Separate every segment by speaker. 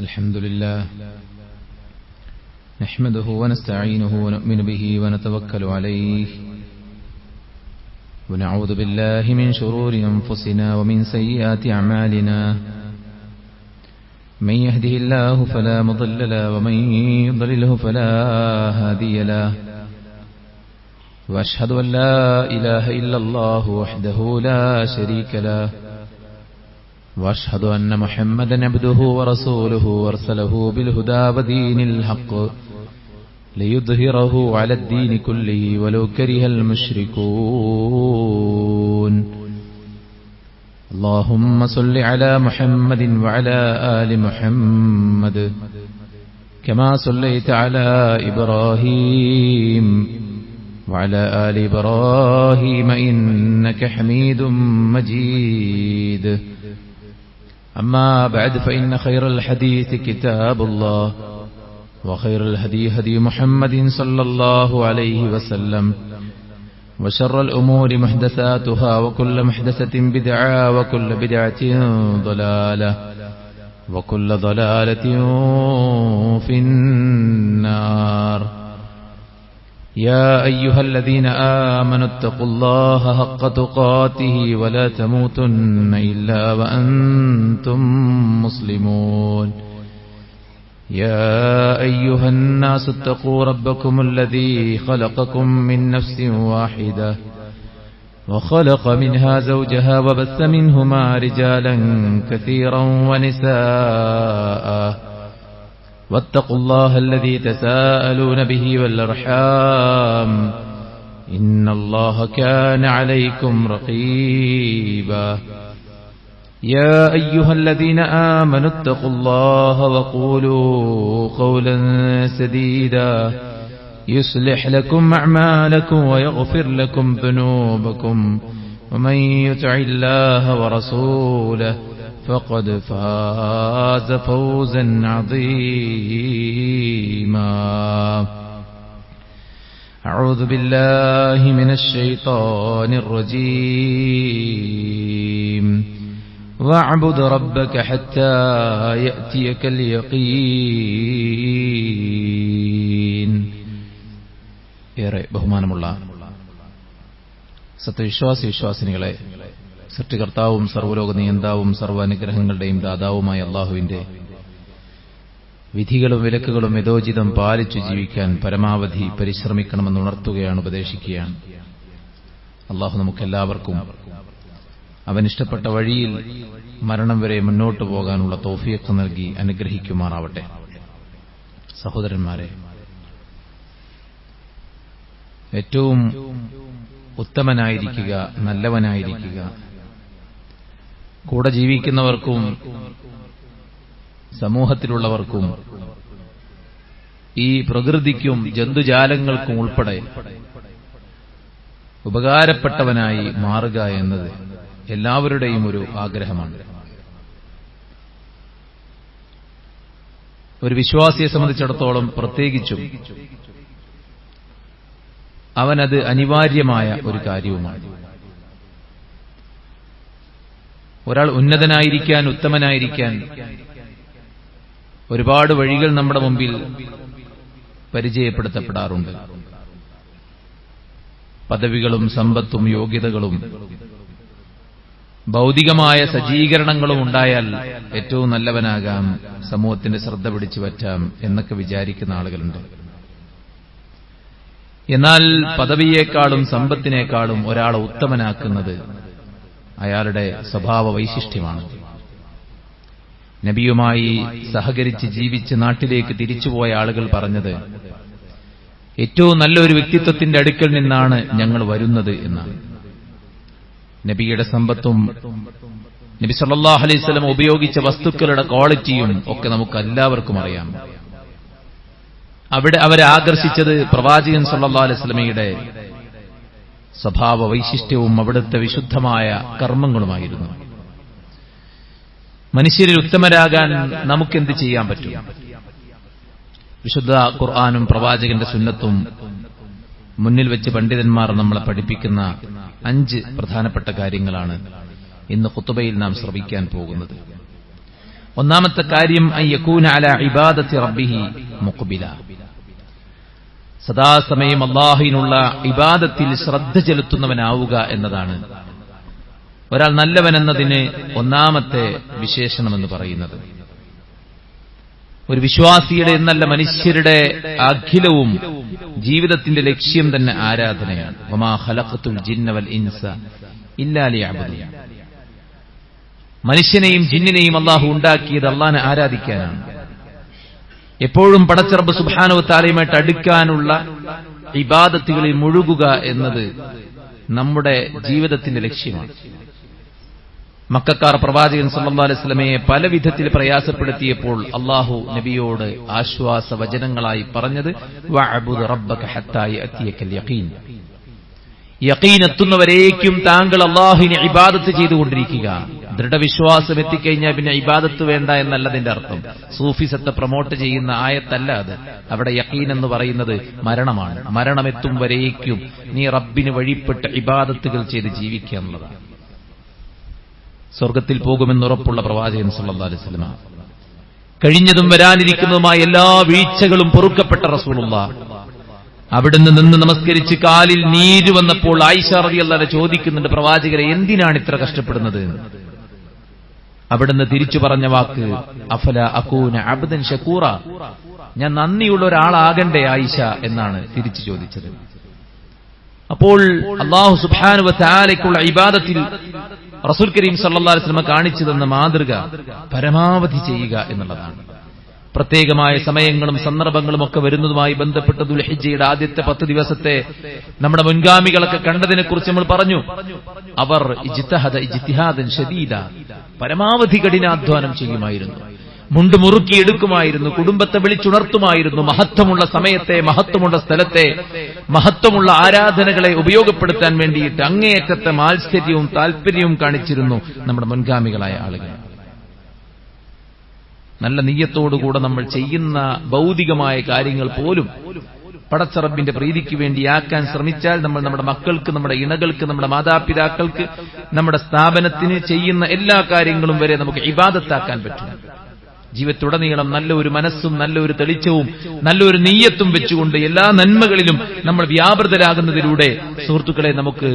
Speaker 1: الحمد لله نحمده ونستعينه ونؤمن به ونتوكل عليه ونعوذ بالله من شرور أنفسنا ومن سيئات أعمالنا من يهده الله فلا مضل له ومن يضلله فلا هادي له وأشهد أن لا إله إلا الله وحده لا شريك له وأشهد أن محمدا عبده ورسوله أرسله بالهدى ودين الحق ليظهره على الدين كله ولو كره المشركون اللهم صل على محمد وعلى آل محمد كما صليت على إبراهيم وعلى آل إبراهيم إنك حميد مجيد أما بعد فإن خير الحديث كتاب الله وخير الهدي هدي محمد صلى الله عليه وسلم وشر الأمور محدثاتها وكل محدثة بدعة وكل بدعة ضلالة وكل ضلالة في النار يا أيها الذين آمنوا اتقوا الله حق تقاته ولا تموتن إلا وأنتم مسلمون يا أيها الناس اتقوا ربكم الذي خلقكم من نفس واحدة وخلق منها زوجها وبث منهما رجالا كثيرا ونساء واتقوا الله الذي تساءلون به والأرحام إن الله كان عليكم رقيبا يا أيها الذين آمنوا اتقوا الله وقولوا قولا سديدا يصلح لكم أعمالكم ويغفر لكم ذنوبكم ومن يطع الله ورسوله فقد فاز فوزا عظيما أعوذ بالله من الشيطان الرجيم واعبد ربك حتى يأتيك اليقين ഏറെ ബഹുമാനമുള്ള സത്യവിശ്വാസി വിശ്വാസിനികളെ, സൃഷ്ടികർത്താവും സർവ്വലോക നിയന്താവും സർവ്വാനുഗ്രഹങ്ങളുടെയും ദാതാവുമായ അല്ലാഹുവിന്റെ വിധികളും വിലക്കുകളും യഥോചിതം പാലിച്ചു ജീവിക്കാൻ പരമാവധി പരിശ്രമിക്കണമെന്ന് ഉണർത്തുകയാണ്, ഉപദേശിക്കുകയാണ്. അല്ലാഹു നമുക്കെല്ലാവർക്കും അവനിഷ്ടപ്പെട്ട വഴിയിൽ മരണം വരെ മുന്നോട്ടു പോകാനുള്ള തൗഫീഖ് നൽകി അനുഗ്രഹിക്കുമാറാവട്ടെ. സഹോദരന്മാരെ, ഏറ്റവും ഉത്തമനായിരിക്കുക, നല്ലവനായിരിക്കുക, കൂടെ ജീവിക്കുന്നവർക്കും സമൂഹത്തിലുള്ളവർക്കും ഈ പ്രകൃതിക്കും ജന്തുജാലങ്ങൾക്കും ഉൾപ്പെടെ ഉപകാരപ്പെട്ടവനായി മാറുക എന്നത് എല്ലാവരുടെയും ഒരു ആഗ്രഹമാണ്. ഒരു വിശ്വാസിയെ സംബന്ധിച്ചിടത്തോളം പ്രത്യേകിച്ചും അവനത് അനിവാര്യമായ ഒരു കാര്യവുമാണ്. ഒരാൾ ഉന്നതനായിരിക്കാൻ, ഉത്തമനായിരിക്കാൻ ഒരുപാട് വഴികൾ നമ്മുടെ മുമ്പിൽ പരിചയപ്പെടുത്തപ്പെടാറുണ്ട്. പദവികളും സമ്പത്തും യോഗ്യതകളും ഭൗതികമായ സജ്ജീകരണങ്ങളും ഉണ്ടായാൽ ഏറ്റവും നല്ലവനാകാം, സമൂഹത്തിന്റെ ശ്രദ്ധ പിടിച്ചു പറ്റാം എന്നൊക്കെ വിചാരിക്കുന്ന ആളുകളുണ്ട്. എന്നാൽ പദവിയേക്കാളും സമ്പത്തിനേക്കാളും ഒരാളെ ഉത്തമനാക്കുന്നത് അയാളുടെ സ്വഭാവ വൈശിഷ്ട്യമാണ്. നബിയുമായി സഹകരിച്ച് ജീവിച്ച് നാട്ടിലേക്ക് തിരിച്ചുപോയ ആളുകൾ പറഞ്ഞത്, ഏറ്റവും നല്ലൊരു വ്യക്തിത്വത്തിന്റെ അടുക്കൽ നിന്നാണ് ഞങ്ങൾ വരുന്നത് എന്നാണ്. നബിയുടെ സമ്പത്തും നബി സല്ലല്ലാഹു അലൈഹി വസല്ലം ഉപയോഗിച്ച വസ്തുക്കളുടെ ക്വാളിറ്റിയും ഒക്കെ നമുക്ക് എല്ലാവർക്കും അറിയാം. അവിടെ അവരെ ആകർഷിച്ചത് പ്രവാചകൻ സല്ലല്ലാഹു അലൈഹി വസല്ലമയുടെ സ്വഭാവ വൈശിഷ്ട്യവും അവിടുത്തെ വിശുദ്ധമായ കർമ്മങ്ങളുമായിരുന്നു. മനുഷ്യരിൽ ഉത്തമരാകാൻ നമുക്കെന്ത് ചെയ്യാൻ പറ്റും? വിശുദ്ധ ഖുർആനും പ്രവാചകന്റെ സുന്നത്തും മുന്നിൽ വെച്ച് പണ്ഡിതന്മാർ നമ്മളെ പഠിപ്പിക്കുന്ന 5 പ്രധാനപ്പെട്ട കാര്യങ്ങളാണ് ഇന്ന് ഖുതുബയിൽ നാം ശ്രവിക്കാൻ പോകുന്നത്. ഒന്നാമത്തെ കാര്യം അൻ യകൂന അലാ ഇബാദത്തി റബ്ബിഹി മുഖ്ബില, സദാസമയം അല്ലാഹുവിനുള്ള ഇബാദത്തിൽ ശ്രദ്ധ ചെലുത്തുന്നവനാവുക എന്നതാണ് ഒരാൾ നല്ലവൻ എന്നതിന് ഒന്നാമത്തെ വിശേഷണമെന്ന് പറയുന്നത്. ഒരു വിശ്വാസിയുടെ എന്നല്ല മനുഷ്യരുടെ അഖിലവും ജീവിതത്തിന്റെ ലക്ഷ്യം തന്നെ ആരാധനയാണ്. വമാ ഖലഖതുൽ ജിന്ന വൽ ഇൻസ ഇല്ലാ ലിയഅ്ബുദൂൻ. മനുഷ്യനെയും ജിന്നിനെയും അല്ലാഹു ഉണ്ടാക്കിയത് അല്ലാഹുവിനെ ആരാധിക്കാനാണ്. എപ്പോഴും പടച്ച റബ്ബ് സുബ്ഹാനഹു വ തആലയുമായിട്ട് അടുക്കാനുള്ള ഇബാദത്തുകളിൽ മുഴുകുക എന്നത് നമ്മുടെ ജീവിതത്തിന്റെ ലക്ഷ്യമാണ്. മക്കക്കാർ പ്രവാചകൻ സല്ലല്ലാഹു അലൈഹി വസല്ലമയെ പല വിധത്തിൽ പ്രയാസപ്പെടുത്തിയപ്പോൾ അല്ലാഹു നബിയോട് ആശ്വാസ വചനങ്ങളായി പറഞ്ഞത് വഅബ്ദു റബ്ബക ഹത്താ യഅതിയകൽ യഖീൻ. യഖീൻ എത്തുന്നവരേക്കും താങ്കൾ അല്ലാഹുവിനെ ഇബാദത്ത് ചെയ്തുകൊണ്ടിരിക്കുക. ദൃഢവിശ്വാസം എത്തിക്കഴിഞ്ഞാൽ പിന്നെ ഇബാദത്ത് വേണ്ട എന്നല്ലതിന്റെ അർത്ഥം. സൂഫിസത്തെ പ്രൊമോട്ട് ചെയ്യുന്ന ആയത്തല്ല അത്. അവിടെ യഖീൻ എന്ന് പറയുന്നത് മരണമാണ്. മരണമെത്തും വരേക്കും നീ റബ്ബിന് വഴിപ്പെട്ട് ഇബാദത്തുകൾ ചെയ്ത് ജീവിക്കുക എന്നുള്ളതാണ്. സ്വർഗത്തിൽ പോകുമെന്നുറപ്പുള്ള പ്രവാചകൻ സല്ലല്ലാഹു അലൈഹി വസല്ലം, കഴിഞ്ഞതും വരാനിരിക്കുന്നതുമായ എല്ലാ വീഴ്ചകളും പൊറുക്കപ്പെട്ട റസൂലുള്ളാഹ്, അവിടുന്ന് നിന്ന് നമസ്കരിച്ച് കാലിൽ നീര് വന്നപ്പോൾ ആയിഷ റളിയല്ലാഹു അൻഹ ചോദിക്കുന്നുണ്ട്, പ്രവാചകരെ എന്തിനാണ് ഇത്ര കഷ്ടപ്പെടുന്നത്? അവിടുന്ന് തിരിച്ചു പറഞ്ഞ വാക്ക് അഫല അകൂന അബ്ദൻ ശകൂറ, ഞാൻ നന്ദിയുള്ള ഒരാളാകണ്ടേ ആയിഷ എന്നാണ് തിരിച്ചു ചോദിച്ചത്. അപ്പോൾ അല്ലാഹു സുബ്ഹാനഹു വ തആലയ്ക്കുള്ള ഇബാദത്തിൽ റസൂൽ കരീം സല്ലല്ലാഹു അലൈഹി വസല്ലം കാണിച്ചു തന്ന മാതൃക പരമാവധി ചെയ്യുക എന്നുള്ളതാണ്. പ്രത്യേകമായ സമയങ്ങളും സന്ദർഭങ്ങളും ഒക്കെ വരുന്നതുമായി ബന്ധപ്പെട്ട ദുൽഹിജ്ജയുടെ ആദ്യത്തെ 10 ദിവസത്തെ നമ്മുടെ മുൻഗാമികളൊക്കെ കണ്ടതിനെക്കുറിച്ച് നമ്മൾ പറഞ്ഞു. അവർ ഇജ്തിഹാദൻ ശദീദ, പരമാവധി കഠിനാധ്വാനം ചെയ്യുമായിരുന്നു, മുണ്ട് മുറുക്കിയെടുക്കുമായിരുന്നു, കുടുംബത്തെ വിളിച്ചുണർത്തുമായിരുന്നു, മഹത്വമുള്ള സമയത്തെ, മഹത്വമുള്ള സ്ഥലത്തെ, മഹത്വമുള്ള ആരാധനകളെ ഉപയോഗപ്പെടുത്താൻ വേണ്ടിയിട്ട് അങ്ങേയറ്റത്തെ മാത്സര്യവും താല്പര്യവും കാണിച്ചിരുന്നു നമ്മുടെ മുൻഗാമികളായ ആളുകൾ. നല്ല നിയ്യത്തോടുകൂടെ നമ്മൾ ചെയ്യുന്ന ഭൗതികമായ കാര്യങ്ങൾ പോലും പടച്ച റബ്ബിന്റെ പ്രീതിക്ക് വേണ്ടിയാക്കാൻ ശ്രമിച്ചാൽ നമ്മൾ നമ്മുടെ മക്കൾക്ക്, നമ്മുടെ ഇണകൾക്ക്, നമ്മുടെ മാതാപിതാക്കൾക്ക്, നമ്മുടെ സ്ഥാപനത്തിന് ചെയ്യുന്ന എല്ലാ കാര്യങ്ങളും വരെ നമുക്ക് ഇബാദത്താക്കാൻ പറ്റും. ജീവിതത്തുടനീളം നല്ലൊരു മനസ്സും നല്ലൊരു തെളിച്ചവും നല്ലൊരു നിയ്യത്തും വെച്ചുകൊണ്ട് എല്ലാ നന്മകളിലും നമ്മൾ വ്യാപൃതരാകുന്നതിലൂടെ സുഹൃത്തുക്കളെ നമുക്ക്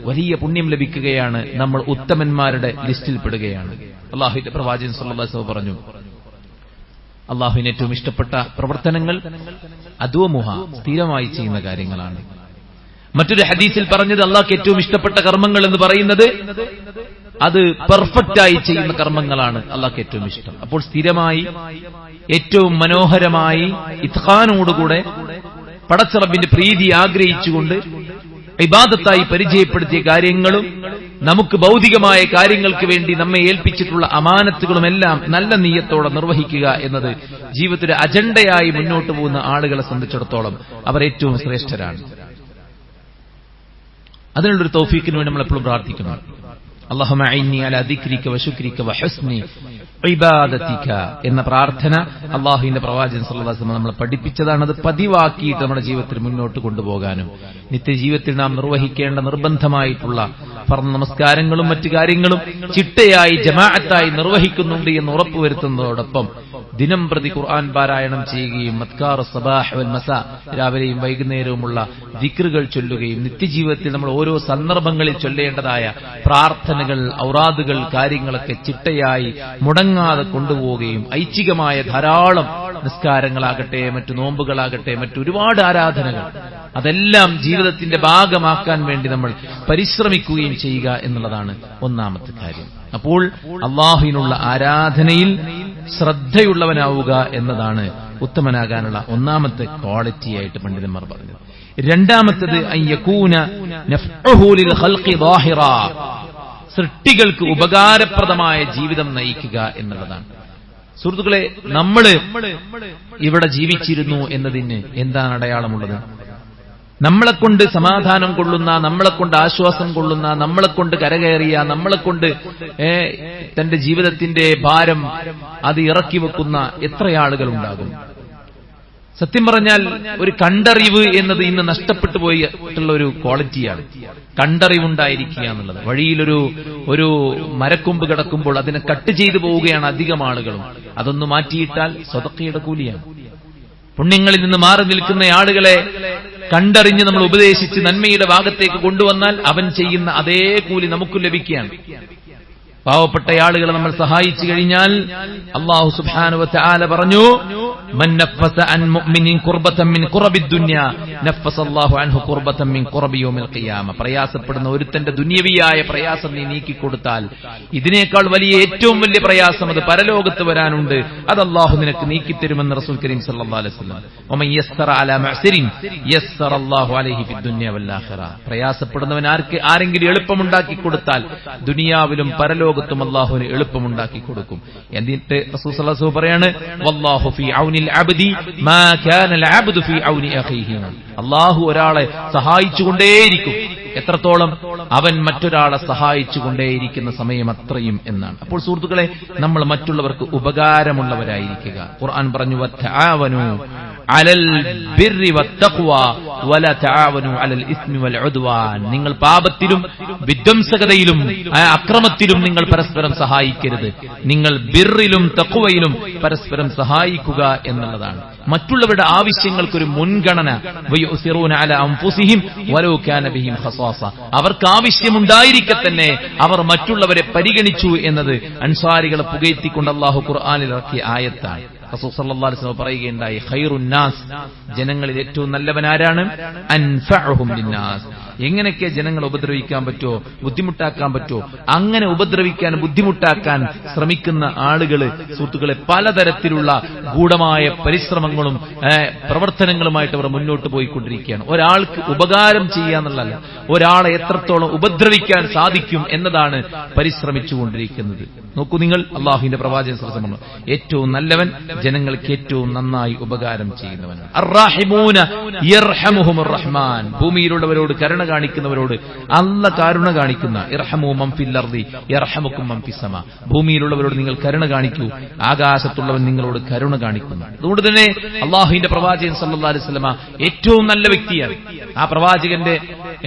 Speaker 1: വലിയ പുണ്യം ലഭിക്കുകയാണ്. നമ്മൾ ഉത്തമന്മാരുടെ ലിസ്റ്റിൽ പെടുകയാണ്. അല്ലാഹുവിന്റെ പ്രവാചകൻ സല്ലല്ലാഹു അലൈഹി വസല്ലം പറഞ്ഞു, അല്ലാഹുവിന് ഏറ്റവും ഇഷ്ടപ്പെട്ട പ്രവർത്തനങ്ങൾ അദ്വമുഹ, സ്ഥിരമായി ചെയ്യുന്ന കാര്യങ്ങളാണ്. മറ്റൊരു ഹദീസിൽ പറഞ്ഞത് അല്ലാഹുവിന് ഏറ്റവും ഇഷ്ടപ്പെട്ട കർമ്മങ്ങൾ എന്ന് പറയുന്നത് അത് പെർഫെക്റ്റായി ചെയ്യുന്ന കർമ്മങ്ങളാണ് അല്ലാഹുവിന് ഏറ്റവും ഇഷ്ടം. അപ്പോൾ സ്ഥിരമായി ഏറ്റവും മനോഹരമായി ഇത്ഖാനോടുകൂടെ പടച്ച റബ്ബിന്റെ പ്രീതി ആഗ്രഹിച്ചുകൊണ്ട് ഇബാദത്തായി പരിചയപ്പെടുത്തിയ കാര്യങ്ങളും നമുക്ക് ഭൗതികമായ കാര്യങ്ങൾക്ക് വേണ്ടി നമ്മെ ഏൽപ്പിച്ചിട്ടുള്ള അമാനത്തുകളുമെല്ലാം നല്ല നിയ്യത്തോടെ നിർവഹിക്കുക എന്നത് ജീവിതത്തിലെ അജണ്ടയായി മുന്നോട്ട് പോകുന്ന ആളുകളെ സംബന്ധിച്ചിടത്തോളം അവർ ഏറ്റവും ശ്രേഷ്ഠരാണ്. അതിനുള്ളൊരു തൗഫീഖിന് വേണ്ടി നമ്മൾ എപ്പോഴും പ്രാർത്ഥിക്കണം. അല്ലാഹുമ്മ അഇന്നി അലാ ദിക്രിക വശുക്രിക വഹുസ്നി ഇബാദതിക എന്ന പ്രാർത്ഥന അല്ലാഹുവിന്റെ പ്രവാചകൻ സല്ലല്ലാഹു അലൈഹി വസല്ലം നമ്മളെ പഠിപ്പിച്ചതാണ്. അത് പതിവാക്കിയിട്ട് നമ്മുടെ ജീവിതത്തിൽ മുന്നോട്ട് കൊണ്ടുപോകാനും നിത്യജീവിതത്തിൽ നാം നിർവഹിക്കേണ്ട നിർബന്ധമായിട്ടുള്ള ഫർദ് നമസ്കാരങ്ങളും മറ്റു കാര്യങ്ങളും ചിട്ടയായി ജമാഅത്തായി നിർവഹിക്കുന്നുണ്ട് എന്ന് ഉറപ്പുവരുത്തുന്നതോടൊപ്പം ദിനം പ്രതി ഖുർആൻ പാരായണം ചെയ്യുകയും അദ്കാർ സബാഹ് വൽ മസാ, രാവിലെയും വൈകുന്നേരവുമുള്ള ദിക്റുകൾ ചൊല്ലുകയും നിത്യജീവിതത്തിൽ നമ്മൾ ഓരോ സന്ദർഭങ്ങളിൽ ചൊല്ലേണ്ടതായ പ്രാർത്ഥനകൾ, ഔറാദുകൾ, കാര്യങ്ങളൊക്കെ ചിട്ടയായി മുടങ്ങാതെ കൊണ്ടുപോവുകയും ഐച്ഛികമായ ധാരാളം നിസ്കാരങ്ങളാകട്ടെ, മറ്റു നോമ്പുകളാകട്ടെ, മറ്റൊരുപാട് ആരാധനകൾ അതെല്ലാം ജീവിതത്തിന്റെ ഭാഗമാക്കാൻ വേണ്ടി നമ്മൾ പരിശ്രമിക്കുകയും ചെയ്യുക എന്നുള്ളതാണ് ഒന്നാമത്തെ കാര്യം. അപ്പോൾ അല്ലാഹുവിനുള്ള ആരാധനയിൽ ശ്രദ്ധയുള്ളവനാവുക എന്നതാണ് ഉത്തമനാകാനുള്ള ഒന്നാമത്തെ ക്വാളിറ്റിയായിട്ട് പണ്ഡിതന്മാർ പറഞ്ഞത്. രണ്ടാമത്തേത് അൻ യകൂന നഫ്ഉഹു ലിൽ ഖൽഖി ളാഹിറ, സൃഷ്ടികൾക്ക് ഉപകാരപ്രദമായ ജീവിതം നയിക്കുക എന്നുള്ളതാണ്. സുഹൃത്തുക്കളെ, നമ്മള് ഇവിടെ ജീവിച്ചിരുന്നു എന്നതിന് എന്താണ് അടയാളമുള്ളത്? നമ്മളെക്കൊണ്ട് സമാധാനം കൊള്ളുന്ന, നമ്മളെക്കൊണ്ട് ആശ്വാസം കൊള്ളുന്ന, നമ്മളെക്കൊണ്ട് കരകയറിയ, നമ്മളെക്കൊണ്ട് തന്റെ ജീവിതത്തിന്റെ ഭാരം അത് ഇറക്കി വെക്കുന്ന എത്ര ആളുകൾ ഉണ്ടാകും? സത്യം പറഞ്ഞാൽ ഒരു കണ്ടറിവ് എന്നത് ഇന്ന് നഷ്ടപ്പെട്ടു പോയിട്ടുള്ള ഒരു ക്വാളിറ്റിയാണ്. കണ്ടറിവുണ്ടായിരിക്കുക എന്നുള്ളത്. വഴിയിലൊരു മരക്കൊമ്പ് കിടക്കുമ്പോൾ അതിനെ കട്ട് ചെയ്തു പോവുകയാണ് അധികം ആളുകളും. അതൊന്ന് മാറ്റിയിട്ടാൽ സ്വതക്കയുടെ കൂലിയാണ്. പുണ്യങ്ങളിൽ നിന്ന് മാറി നിൽക്കുന്ന ആളുകളെ കണ്ടറിഞ്ഞ് നമ്മൾ ഉപദേശിച്ച് നന്മയുടെ ഭാഗത്തേക്ക് കൊണ്ടുവന്നാൽ അവൻ ചെയ്യുന്ന അതേ കൂലി നമുക്ക് ലഭിക്കുകയാണ്. പാവപ്പെട്ട ആളുകളെ നമ്മൾ സഹായിച്ചു കഴിഞ്ഞാൽ അല്ലാഹു സുബ്ഹാനഹു വ തആല പറഞ്ഞു, മൻ നഫസ അൻ മുഅ്മിനിൻ ഖുർബതൻ മിൻ ഖുറബിദ് ദുനിയ നഫസല്ലാഹു അൻഹു ഖുർബതൻ മിൻ ഖുറബി യൗമിൽ ഖിയാമ. പ്രയാസപ്പെടുന്ന ഒരുത്തന്റെ ദുനിയവിയായ പ്രയാസം നീ നീക്കിക്കൊടുത്താൽ ഇതിനേക്കാൾ വലിയ ഏറ്റവും വലിയ പ്രയാസം അത് പരലോകത്ത് വരാനുണ്ട്. അത് അല്ലാഹു നിനക്ക് നീക്കിത്തരുമെന്ന് റസൂൽ കരീം സല്ലല്ലാഹു അലൈഹി വസല്ലം. വമൻ യസ്സറ അലാ മുഅ്സിരിൻ യസ്സറല്ലാഹു അലൈഹി ഫിദ് ദുനിയ വൽ ആഖിറ. പ്രയാസപ്പെടുന്നവൻ ആരെങ്കിലും എളുപ്പമുണ്ടാക്കി കൊടുത്താൽ ദുനിയാവിലും പരലോകത്തും അല്ലാഹുവിന് എളുപ്പമുണ്ടാക്കി കൊടുക്കും. എന്നിട്ട് റസൂൽ സല്ലല്ലാഹു അലൈഹി വസല്ലം പറയാണ്, വല്ലാഹു ഫീ ഔനിൽ അബ്ദി മാ കാനൽ അബ്ദു ഫീ ഔനി അഖീഹി. അല്ലാഹു ഒരാളെ സഹായിച്ചുകൊണ്ടേയിരിക്കും എത്രത്തോളം അവൻ മറ്റൊരാളെ സഹായിച്ചുകൊണ്ടേയിരിക്കുന്ന സമയം അത്രയും എന്നാണ്. അപ്പോൾ സുഹൃത്തുക്കളെ, നമ്മൾ മറ്റുള്ളവർക്ക് ഉപകാരമുള്ളവരായിരിക്കുക. ഖുർആൻ പറഞ്ഞു, വതആവനു അലൽ ബിർരി വത്തഖ്വ വലാ തആവനു അലൽ ഇസ്മി വൽ ഉദ്വാൻ. നിങ്ങൾ പാപത്തിലും വിധ്വംസകതയിലും അക്രമത്തിലും നിങ്ങൾ പരസ്പരം സഹായിക്കരുത്. നിങ്ങൾ ബിർറിലും തഖ്വയിലും പരസ്പരം സഹായിക്കുക എന്നുള്ളതാണ്. മറ്റുള്ളവരുടെ ആവശ്യങ്ങൾക്കൊരു മുൻഗണന. വയുസിറൂന അലാ അൻഫുസിഹിം വലൗ കാന ബിഹിം ഖസാസ. അവർക്ക് ആവശ്യമുണ്ടായിരിക്കെ തന്നെ അവർ മറ്റുള്ളവരെ പരിഗണിച്ചു എന്നത് അൻസാരികളെ പുകഴ്ത്തിക്കൊണ്ട് അല്ലാഹു ഖുർആനിൽ ഇറക്കിയ ആയത്താണ്. റസൂൽ സല്ലല്ലാഹു അലൈഹി വസല്ലം പറയുകയുണ്ടായി, ഖൈറുൻ നാസ്, ജനങ്ങളിൽ ഏറ്റവും നല്ലവനാരാണ്? അൻഫഉഹും ലിന്നാസ്. എങ്ങനെയൊക്കെ ജനങ്ങളെ ഉപദ്രവിക്കാൻ പറ്റുമോ, ബുദ്ധിമുട്ടാക്കാൻ പറ്റുമോ, അങ്ങനെ ഉപദ്രവിക്കാൻ ബുദ്ധിമുട്ടാക്കാൻ ശ്രമിക്കുന്ന ആളുകള് സുഹൃത്തുക്കളെ പലതരത്തിലുള്ള ഗൂഢമായ പരിശ്രമങ്ങളും പ്രവർത്തനങ്ങളുമായിട്ട് അവർ മുന്നോട്ട് പോയിക്കൊണ്ടിരിക്കുകയാണ്. ഒരാൾക്ക് ഉപകാരം ചെയ്യാന്നുള്ളതല്ല, ഒരാളെ എത്രത്തോളം ഉപദ്രവിക്കാൻ സാധിക്കും എന്നതാണ് പരിശ്രമിച്ചുകൊണ്ടിരിക്കുന്നത്. നോക്കൂ നിങ്ങൾ, അള്ളാഹുവിന്റെ പ്രവാചകൻ സല്ലല്ലാഹു അലൈഹി വസല്ലം ഏറ്റവും നല്ലവൻ ജനങ്ങൾക്ക് ഏറ്റവും നന്നായി ഉപകാരം ചെയ്യുന്നവനാണ്. അർറഹിമൂന യർഹമുഹുമുർ റഹ്മാൻ. ഭൂമിയിലുള്ളവരോട് കരുണ കാണിക്കുന്നവരോട് അല്ല കരുണ കാണിക്കുന്ന. ഇർഹമു മൻ ഫിൽ അർദി യർഹമുക്കും മൻ ഫിസ് സമാ. ഭൂമിയിലുള്ളവരോട് നിങ്ങൾ കരുണ കാണിക്കൂ, ആകാശത്തുള്ളവൻ നിങ്ങളോട് കരുണ കാണിക്കുന്നു. അതുകൊണ്ട് തന്നെ അള്ളാഹുവിന്റെ പ്രവാചകൻ സല്ലല്ലാഹു അലൈഹി വസല്ലം ഏറ്റവും നല്ല വ്യക്തിയാണ്. ആ പ്രവാചകന്റെ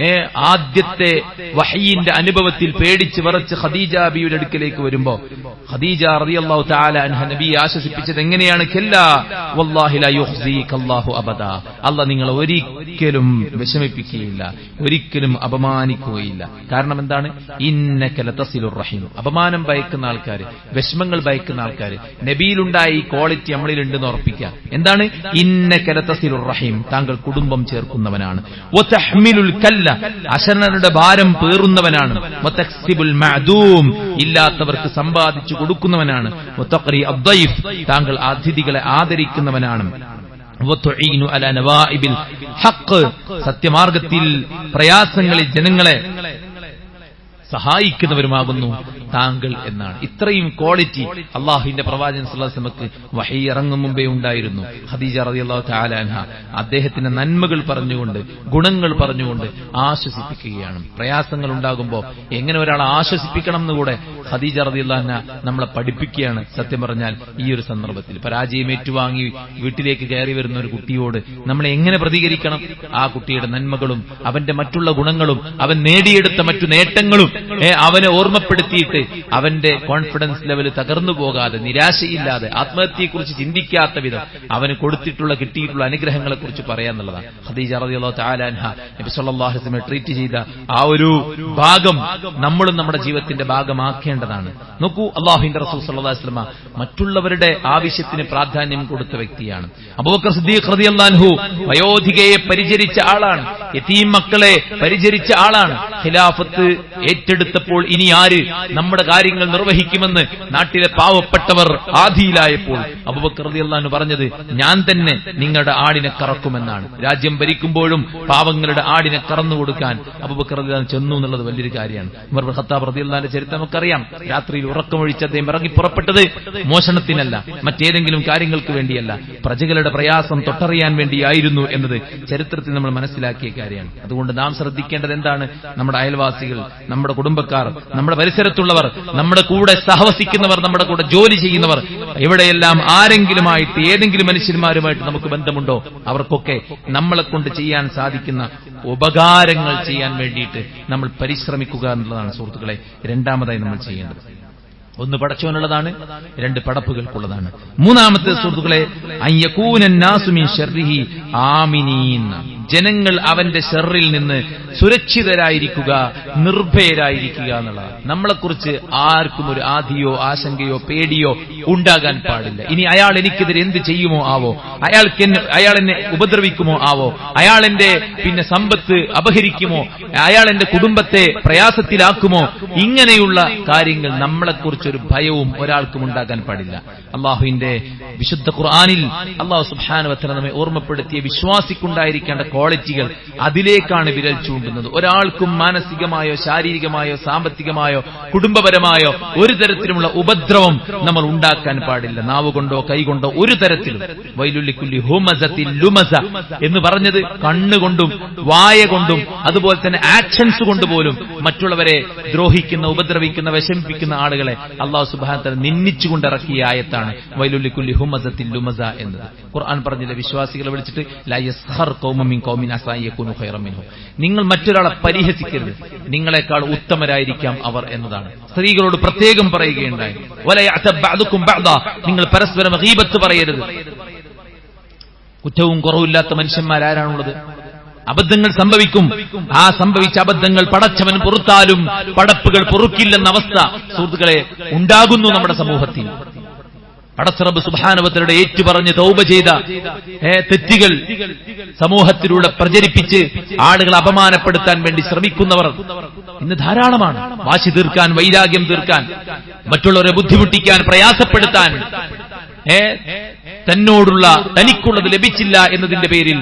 Speaker 1: ആദ്യത്തെ വഹയിന്റെ അനുഭവത്തിൽ പേടിച്ച് വിറച്ച് ഖദീജ ബിയുടെ അടുക്കലേക്ക് വരുമ്പോ ഖദീജ റളിയല്ലാഹു തആല അൻഹ നബിയെ ആശ്വസിപ്പിച്ചത് എങ്ങനെയാണ്? കല്ലാ വല്ലാഹി ലാ യുഖ്സീക അല്ലാഹു അബദാ. അല്ലാഹു നിങ്ങളെ ഒരിക്കലും വിഷമിപ്പിക്കുകയില്ല, ഒരിക്കലും അപമാനിക്കുകയില്ല. കാരണം എന്താണ്? ഇന്നക ലതസിലുർ റഹീം. അപമാനം ഭയക്കുന്ന ആൾക്കാർ, വിഷമങ്ങൾ ഭയക്കുന്ന ആൾക്കാർ, നബിയിലുണ്ടായ ഈ ക്വാളിറ്റി നമ്മളിലുണ്ടെന്ന് ഉറപ്പിക്കുക. എന്താണ്? ഇന്നക ലതസിലുർ റഹീം. താങ്കൾ കുടുംബം ചേർക്കുന്നവനാണ്. വതഹ്മിലുൽ കല്ല. അശരണരുടെ ഭാരം പേറുന്നവനാണ്. വതക്സിബുൽ മഅദൂം. ഇല്ലാത്തവർക്ക് സമ്പാദിച്ചു കൊടുക്കുന്നവനാണ്. വതഖരി അദ്ദൈഫ്. താങ്കൾ അതിഥികളെ ആദരിക്കുന്നവനാണ്. വതുഈനു അലാ നവാഇബിൽ ഹഖ്. സത്യമാർഗത്തിൽ പ്രയാസങ്ങളിൽ ജനങ്ങളെ സഹായിക്കുന്നവരുമാകുന്നു താങ്കൾ എന്നാണ്. ഇത്രയും ക്വാളിറ്റി അള്ളാഹുവിന്റെ പ്രവാചകൻ സല്ലല്ലാഹു അലൈഹി വസല്ലമക്ക് വഹി ഇറങ്ങും മുമ്പേ ഉണ്ടായിരുന്നു. ഖദീജ റളിയല്ലാഹു തആല അൻഹ അദ്ദേഹത്തിന്റെ നന്മകൾ പറഞ്ഞുകൊണ്ട്, ഗുണങ്ങൾ പറഞ്ഞുകൊണ്ട് ആശ്വസിപ്പിക്കുകയാണ്. പ്രയാസങ്ങൾ ഉണ്ടാകുമ്പോൾ എങ്ങനെ ഒരാളെ ആശ്വസിപ്പിക്കണം എന്നുകൂടെ ഖദീജ റളിയല്ലാഹു അൻഹ നമ്മളെ പഠിപ്പിക്കുകയാണ്. സത്യം പറഞ്ഞാൽ ഈ ഒരു സന്ദർഭത്തിൽ പരാജയം ഏറ്റുവാങ്ങി വീട്ടിലേക്ക് കയറി വരുന്ന ഒരു കുട്ടിയോട് നമ്മൾ എങ്ങനെ പ്രതികരിക്കണം? ആ കുട്ടിയുടെ നന്മകളും അവന്റെ മറ്റുള്ള ഗുണങ്ങളും അവൻ നേടിയെടുത്ത മറ്റു നേട്ടങ്ങളും അവനെ ഓർമ്മപ്പെടുത്തിയിട്ട് അവന്റെ കോൺഫിഡൻസ് ലെവൽ തകർന്നു പോകാതെ, നിരാശയില്ലാതെ, ആത്മഹത്യയെക്കുറിച്ച് ചിന്തിക്കാത്ത വിധം അവന് കൊടുത്തിട്ടുള്ള കിട്ടിയിട്ടുള്ള അനുഗ്രഹങ്ങളെ കുറിച്ച് പറയാന്നുള്ളതാണ്. ഖദീജ റളിയല്ലാഹു തആല അൻഹ നബി സല്ലല്ലാഹു അലൈഹി വസല്ലം ട്രീറ്റ് ചെയ്ത ആ ഒരു ഭാഗം നമ്മളും നമ്മുടെ ജീവിതത്തിന്റെ ഭാഗമാക്കേണ്ടതാണ്. നോക്കൂ, അല്ലാഹുവിന്റെ റസൂൽ സല്ലല്ലാഹു അലൈഹി വസല്ലം മറ്റുള്ളവരുടെ ആവശ്യത്തിന് പ്രാധാന്യം കൊടുത്ത വ്യക്തിയാണ്. അബൂബക്കർ സിദ്ദീഖ് റളിയല്ലാഹു അൻഹു വയോധികയെ പരിചരിച്ച ആളാണ്. യതീം മക്കളെ പരിചരിച്ച ആളാണ്. ഖിലാഫത്ത് ഏറ്റെടുത്തപ്പോൾ ഇനി ആര് നമ്മുടെ കാര്യങ്ങൾ നിർവഹിക്കുമെന്ന് നാട്ടിലെ പാവപ്പെട്ടവർ ആധിയിലായപ്പോൾ അബൂബക്കർ റളിയല്ലാഹു അൻഹു പറഞ്ഞത്, ഞാൻ തന്നെ നിങ്ങളുടെ ആടിനെ കറക്കുമെന്നാണ്. രാജ്യം ഭരിക്കുമ്പോഴും പാവങ്ങളുടെ ആടിനെ കറന്നു കൊടുക്കാൻ അബൂബക്കർ റളിയല്ലാഹു അൻഹു ചെന്നു എന്നുള്ളത് വലിയൊരു കാര്യമാണ്. ഉമർ ഇബ്നു ഖത്താബ് റളിയല്ലാഹു അൻഹുവിന്റെ ചരിത്രം നമുക്കറിയാം. രാത്രിയിൽ ഉറക്കമൊഴിച്ച് അദ്ദേഹം ഇറങ്ങി പുറപ്പെട്ടത് മോഷണത്തിനല്ല, മറ്റേതെങ്കിലും കാര്യങ്ങൾക്ക് വേണ്ടിയല്ല, പ്രജകളുടെ പ്രയാസം തൊട്ടറിയാൻ വേണ്ടിയായിരുന്നു എന്നത് ചരിത്രത്തിൽ നമ്മൾ മനസ്സിലാക്കിയ കാര്യമാണ്. അതുകൊണ്ട് നാം ശ്രദ്ധിക്കേണ്ടത് എന്താണ്? നമ്മുടെ അയൽവാസികൾ, നമ്മുടെ കുടുംബക്കാർ, നമ്മുടെ പരിസരത്തുള്ളവർ, നമ്മുടെ കൂടെ സഹവസിക്കുന്നവർ, നമ്മുടെ കൂടെ ജോലി ചെയ്യുന്നവർ, എവിടെയെല്ലാം ആരെങ്കിലുമായിട്ട് ഏതെങ്കിലും മനുഷ്യന്മാരുമായിട്ട് നമുക്ക് ബന്ധമുണ്ടോ അവർക്കൊക്കെ നമ്മളെ കൊണ്ട് ചെയ്യാൻ സാധിക്കുന്ന ഉപകാരങ്ങൾ ചെയ്യാൻ വേണ്ടിയിട്ട് നമ്മൾ പരിശ്രമിക്കുക എന്നുള്ളതാണ് സുഹൃത്തുക്കളെ രണ്ടാമതായി നമ്മൾ ചെയ്യേണ്ടത്. ഒന്ന് പടച്ചവനുള്ളതാണ്, രണ്ട് പടപ്പുകൾക്കുള്ളതാണ്. മൂന്നാമത്തെ സുഹൃത്തുക്കളെ അയ്യകൂനന്നാസു മിൻ ശർരിഹി ആമിനീൻ, ജനങ്ങൾ അവന്റെ ഷർറിൽ നിന്ന് സുരക്ഷിതരായിരിക്കുക, നിർഭയരായിരിക്കുക എന്നുള്ളതാണ്. നമ്മളെക്കുറിച്ച് ആർക്കും ഒരു ആധിയോ ആശങ്കയോ പേടിയോ ഉണ്ടാകാൻ പാടില്ല. ഇനി അയാൾ എനിക്കെതിരെ എന്ത് ചെയ്യുമോ ആവോ, അയാൾ എന്നെ ഉപദ്രവിക്കുമോ ആവോ, അയാൾ എന്റെ സമ്പത്ത് അപഹരിക്കുമോ, അയാൾ എന്റെ കുടുംബത്തെ പ്രയാസത്തിലാക്കുമോ, ഇങ്ങനെയുള്ള കാര്യങ്ങൾ നമ്മളെക്കുറിച്ചൊരു ഭയവും ഒരാൾക്കും ഉണ്ടാകാൻ പാടില്ല. അള്ളാഹുവിന്റെ വിശുദ്ധ ഖുർആനിൽ അള്ളാഹു സുബ്ഹാനഹു വ തആല നമ്മെ ഓർമ്മപ്പെടുത്തിയ വിശ്വാസിക്കുണ്ടായിരിക്കേണ്ട ക്വാളിറ്റികൾ, അതിലേക്കാണ് വിരൽ ചൂണ്ടുന്നത്. ഒരാൾക്കും മാനസികമായോ ശാരീരികമായോ സാമ്പത്തികമായോ കുടുംബപരമായോ ഒരു തരത്തിലുമുള്ള ഉപദ്രവം നമ്മൾ ഉണ്ടാക്കാൻ പാടില്ല. നാവുകൊണ്ടോ കൈകൊണ്ടോ ഒരു തരത്തിലും. വൈലുല്ലിക്കുല്ലി ഹുമസത്തിൽ ലുമസ എന്ന് പറഞ്ഞത് കണ്ണുകൊണ്ടും വായ കൊണ്ടും അതുപോലെ തന്നെ ആക്ഷൻസ് കൊണ്ടുപോലും മറ്റുള്ളവരെ ദ്രോഹിക്കുന്ന, ഉപദ്രവിക്കുന്ന, വിഷമിപ്പിക്കുന്ന ആളുകളെ അല്ലാഹു സുബ്ഹാനഹു വ തആല നിന്ദിച്ചുകൊണ്ടിറക്കിയ ആയത്താണ് വൈലുല്ലിക്കുല്ലി ഹുമസത്തിൽ ലുമസ എന്നത്. ഖുർആൻ പറഞ്ഞില്ല, വിശ്വാസികളെ വിളിച്ചിട്ട് ലാ യസ്ഖർ ഖൗമുൻ മിൻ ഖൗമിൻ അസാ യകൂനു ഖൈറൻ മിൻഹും, നിങ്ങൾ മറ്റൊരാളെ പരിഹസിക്കരുത്, നിങ്ങളെക്കാൾ ഉത്തമരായിരിക്കാം അവർ എന്നതാണ്. സ്ത്രീകളോട് പ്രത്യേകം പറയുകയുണ്ടായി, വലാ യഅതബ് ബഅദുകും ബഅദാ, നിങ്ങൾ പരസ്പരം ഗീബത്ത് പറയരുത്. കുറ്റവും കുറവില്ലാത്ത മനുഷ്യന്മാരാരാണുള്ളത്? അബദ്ധങ്ങൾ സംഭവിക്കും. ആ സംഭവിച്ച അബദ്ധങ്ങൾ പടച്ചവൻ പൊറുത്താലും പടപ്പുകൾ പൊറുക്കില്ലെന്ന അവസ്ഥ സുഹൃത്തുക്കളെ ഉണ്ടാകുന്നു നമ്മുടെ സമൂഹത്തിൽ. പടച്ചറബ് സുബ്ഹാനഹു വ തആലയുടെ ഏറ്റുപറഞ്ഞ് തൗബ ചെയ്ത തെറ്റുകൾ സമൂഹത്തിലൂടെ പ്രചരിപ്പിച്ച് ആളുകളെ അപമാനപ്പെടുത്താൻ വേണ്ടി ശ്രമിക്കുന്നവർ ഇന്ന് ധാരാളമാണ്. വാശി തീർക്കാൻ, വൈരാഗ്യം തീർക്കാൻ, മറ്റുള്ളവരെ ബുദ്ധിമുട്ടിക്കാൻ, പ്രയാസപ്പെടുത്താൻ, തനിക്കുള്ളത് ലഭിച്ചില്ല എന്നതിന്റെ പേരിൽ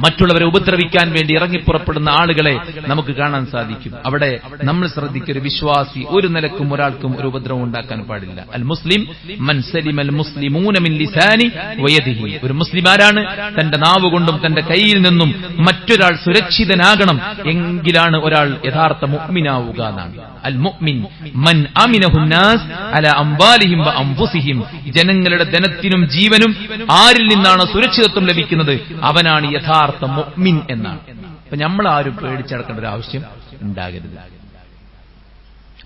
Speaker 1: മറ്റുള്ളവരെ ഉപദ്രവിക്കാൻ വേണ്ടി ഇറങ്ങിപ്പുറപ്പെടുന്ന ആളുകളെ നമുക്ക് കാണാൻ സാധിക്കും. അവിടെ നമ്മൾ ശ്രദ്ധിക്കൊരു വിശ്വാസി ഒരു നിലക്കും ഒരാൾക്കും ഒരു ഉപദ്രവം ഉണ്ടാക്കാൻ പാടില്ല. അൽ മുസ്ലിം മൻ സലിമൽ മുസ്ലിമൂന മിൻ ലിസാനി വയദിഹി, ഒരു മുസ്ലിം ആരാണ്? തന്റെ നാവ് കൊണ്ടും തന്റെ കയ്യിൽ നിന്നും മറ്റൊരാൾ സുരക്ഷിതനാകണം, എങ്കിലാണ് ഒരാൾ യഥാർത്ഥ മുഅ്മിനാവുക എന്നാണ്. അൽ മുഅ്മിൻ മൻ അമിനഹു നാസ് അലാ അംവാലിഹിം വ അൻഫുസിഹിം, ജനങ്ങളുടെ ധനത്തിനും ജീവനും ആരിൽ നിന്നാണ് സുരക്ഷിതത്വം ലഭിക്കുന്നത് അവനാണ് യഥാർത്ഥ മുഅ്മിൻ എന്നാണ്. അപ്പൊ നമ്മൾ ആരും പേടിച്ചടക്കേണ്ട ഒരു ആവശ്യം ഉണ്ടാകരുത്.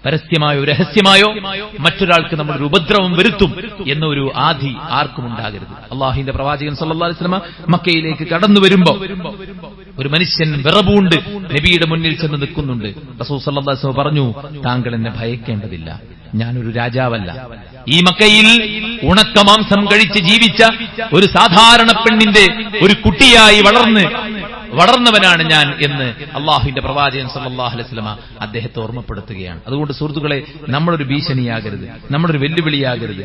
Speaker 1: പരസ്യമായോ രഹസ്യമായോ മറ്റൊരാൾക്ക് നമ്മളൊരു ഉപദ്രവം വരുത്തും എന്നൊരു ആധി ആർക്കും ഉണ്ടാകരുത്. അള്ളാഹുവിന്റെ പ്രവാചകൻ സല്ലല്ലാഹു അലൈഹി വസല്ലം മക്കയിലേക്ക് കടന്നു വരുമ്പോ ഒരു മനുഷ്യൻ വിറവുണ്ട് നബിയുടെ മുന്നിൽ ചെന്ന് നിൽക്കുന്നുണ്ട്. റസൂൽ സല്ലല്ലാഹു അലൈഹി വസല്ലം പറഞ്ഞു, താങ്കൾ എന്നെ ഭയക്കേണ്ടതില്ല, ഞാനൊരു രാജാവല്ല. ഈ മക്കയിൽ ഉണക്കമാംസം കഴിച്ച് ജീവിച്ച ഒരു സാധാരണ പെണ്ണിന്റെ ഒരു കുട്ടിയായി വളർന്നവനാണ് ഞാൻ എന്ന് അള്ളാഹുവിന്റെ പ്രവാചകൻ സല്ലല്ലാഹു അലൈഹി വസല്ലം അദ്ദേഹത്തെ ഓർമ്മപ്പെടുത്തുകയാണ്. അതുകൊണ്ട് സുഹൃത്തുക്കളെ, നമ്മളൊരു ഭീഷണിയാകരുത്, നമ്മളൊരു വെല്ലുവിളിയാകരുത്,